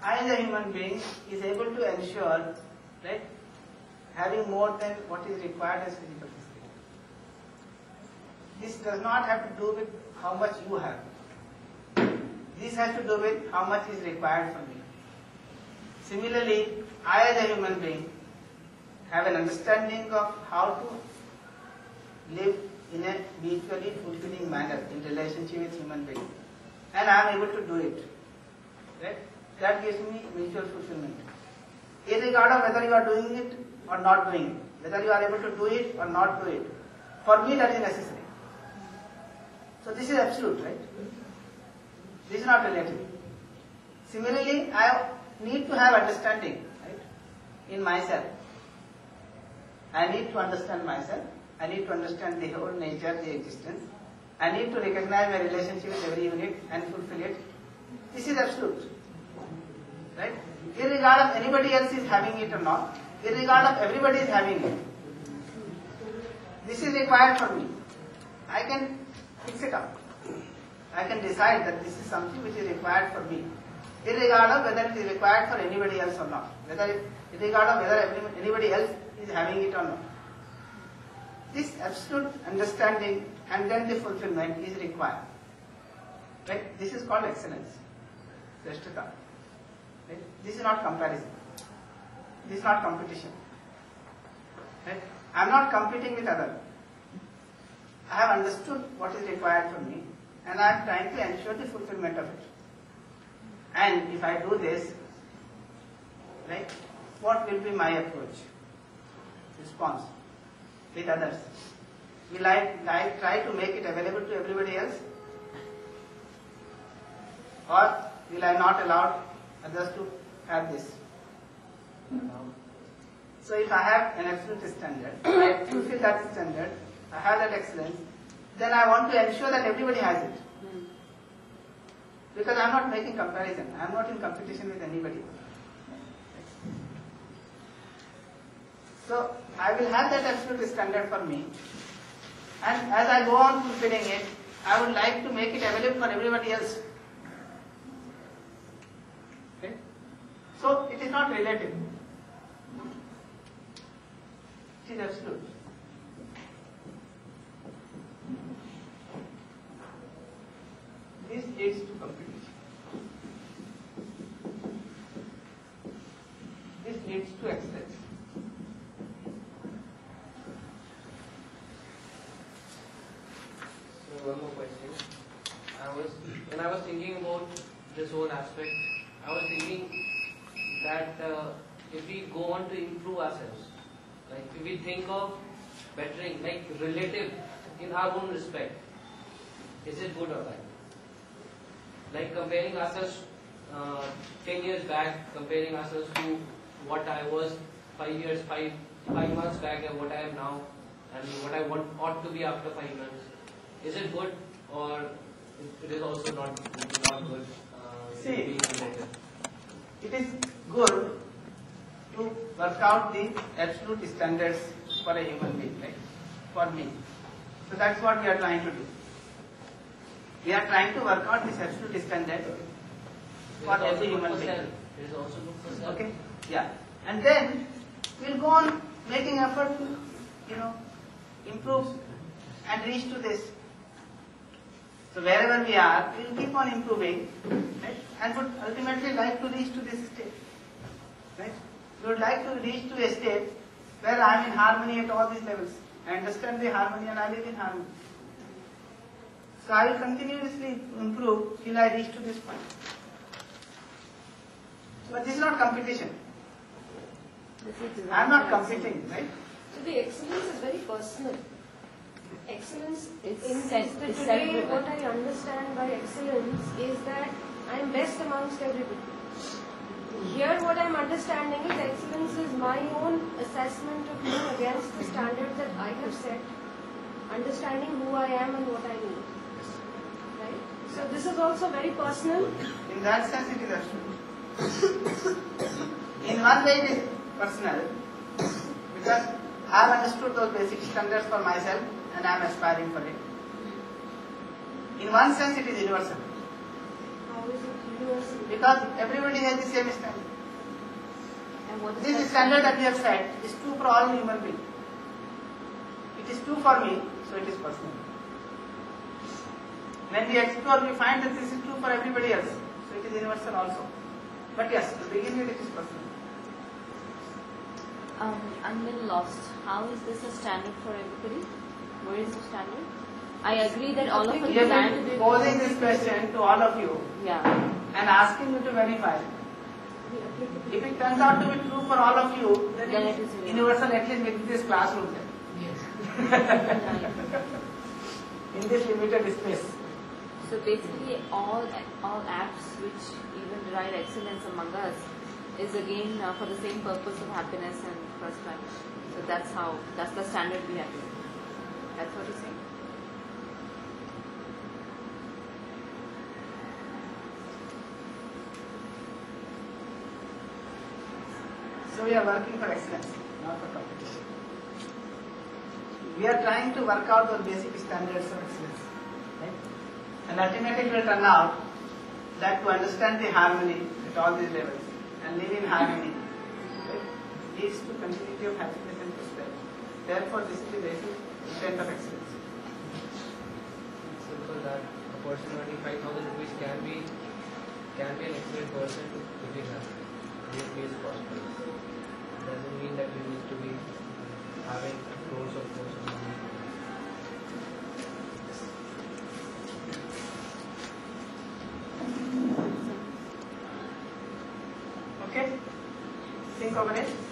I, as a human being, is able to ensure, right, having more than what is required as physical facility. This does not have to do with how much you have. This has to do with how much is required from me. Similarly, I, as a human being, have an understanding of how to live in a mutually fulfilling manner in relationship with human beings, and I am able to do it. Right? That gives me mutual fulfillment. Irregardless of whether you are doing it or not doing it, whether you are able to do it or not do it, for me that is necessary. So this is absolute, right? This is not relative. Similarly, I need to have understanding, right, in myself. I need to understand myself. I need to understand the whole nature of the existence. I need to recognize my relationship with every unit and fulfill it. This is absolute. Right? Irregardless of anybody else is having it or not, irregardless of everybody is having it. This is required for me. I can fix it up. I can decide that this is something which is required for me, irregardless of whether it is required for anybody else or not, irregardless of whether anybody else is having it or not. This absolute understanding and then the fulfillment is required. Right? This is called excellence. Shrestha. Right? This is not comparison. This is not competition. Right? I am not competing with others. I have understood what is required from me, and and I am trying to ensure the fulfillment of it. And if I do this, right, what will be my approach, response with others? Will I try to make it available to everybody else? Or will I not allow others to have this? So if I have an absolute standard, I fulfill that standard, I have that excellence, then I want to ensure that everybody has it. Because I am not making comparison, I am not in competition with anybody. So I will have that absolute standard for me, and as I go on fulfilling it, I would like to make it available for everybody else. Okay? So it is not relative. It is absolute. This leads to competition. This leads to excellence. So one more question. When I was thinking about this whole aspect, I was thinking that if we go on to improve ourselves, like if we think of bettering, like relative in our own respect, is it good or bad? Like comparing ourselves 10 years back, comparing ourselves to what I was 5 months back and what I am now, and what I ought to be after 5 months. Is it good or it is also not good? See, being relative? it is good to work out the absolute standards for a human being, right? For me. So that's what we are trying to do. We are trying to work out this absolute standard for every human being. It is also good for self. Okay? Yeah. And then we'll go on making effort to, improve and reach to this. So wherever we are, we will keep on improving, right? And would ultimately like to reach to this state, right? We would like to reach to a state where I am in harmony at all these levels. I understand the harmony and I live in harmony. So I will continuously improve till I reach to this point. But this is not competition. I am not competing, right? So the excellence is very personal. Excellence It's in self- the it's today self-driven. what I understand by excellence is that I am best amongst everybody. Here what I am understanding is excellence is my own assessment of me against the standards that I have set, understanding who I am and what I need. Right? So this is also very personal. In that sense it is absolute. In one way it is personal, because I have understood those basic standards for myself and I am aspiring for it. In one sense it is universal, How is it universal? because everybody has the same standard. And what is This that standard that we have set is true for all human beings. It is true for me, so it is personal. When we explore, we find that this is true for everybody else, so it is universal also. But yes, to begin with, it is personal. I'm a little lost. How is this a standard for everybody? Where is the standard? I agree that all of us We have plan been posing this question to all of you Yeah. and asking you to verify. If it turns out to be true for all of you, then Then it it is is universal, at least within this classroom. Then. Yes. In this limited space. So basically, all apps which even derive excellence among us is again for the same purpose of happiness and first life. So that's the standard we have. That's what you're saying. So we are working for excellence, not for competition. We are trying to work out the basic standards of excellence. Right? And ultimately it will turn out that to understand the harmony at all these levels and live in harmony, right, leads to continuity of happiness and prosperity. Therefore, this is the basic intent of excellence. It's simple that a person earning 5,000 rupees can be an excellent person if he has is prosperous. It doesn't mean that you need to be having crores of money. Okay? Think over it.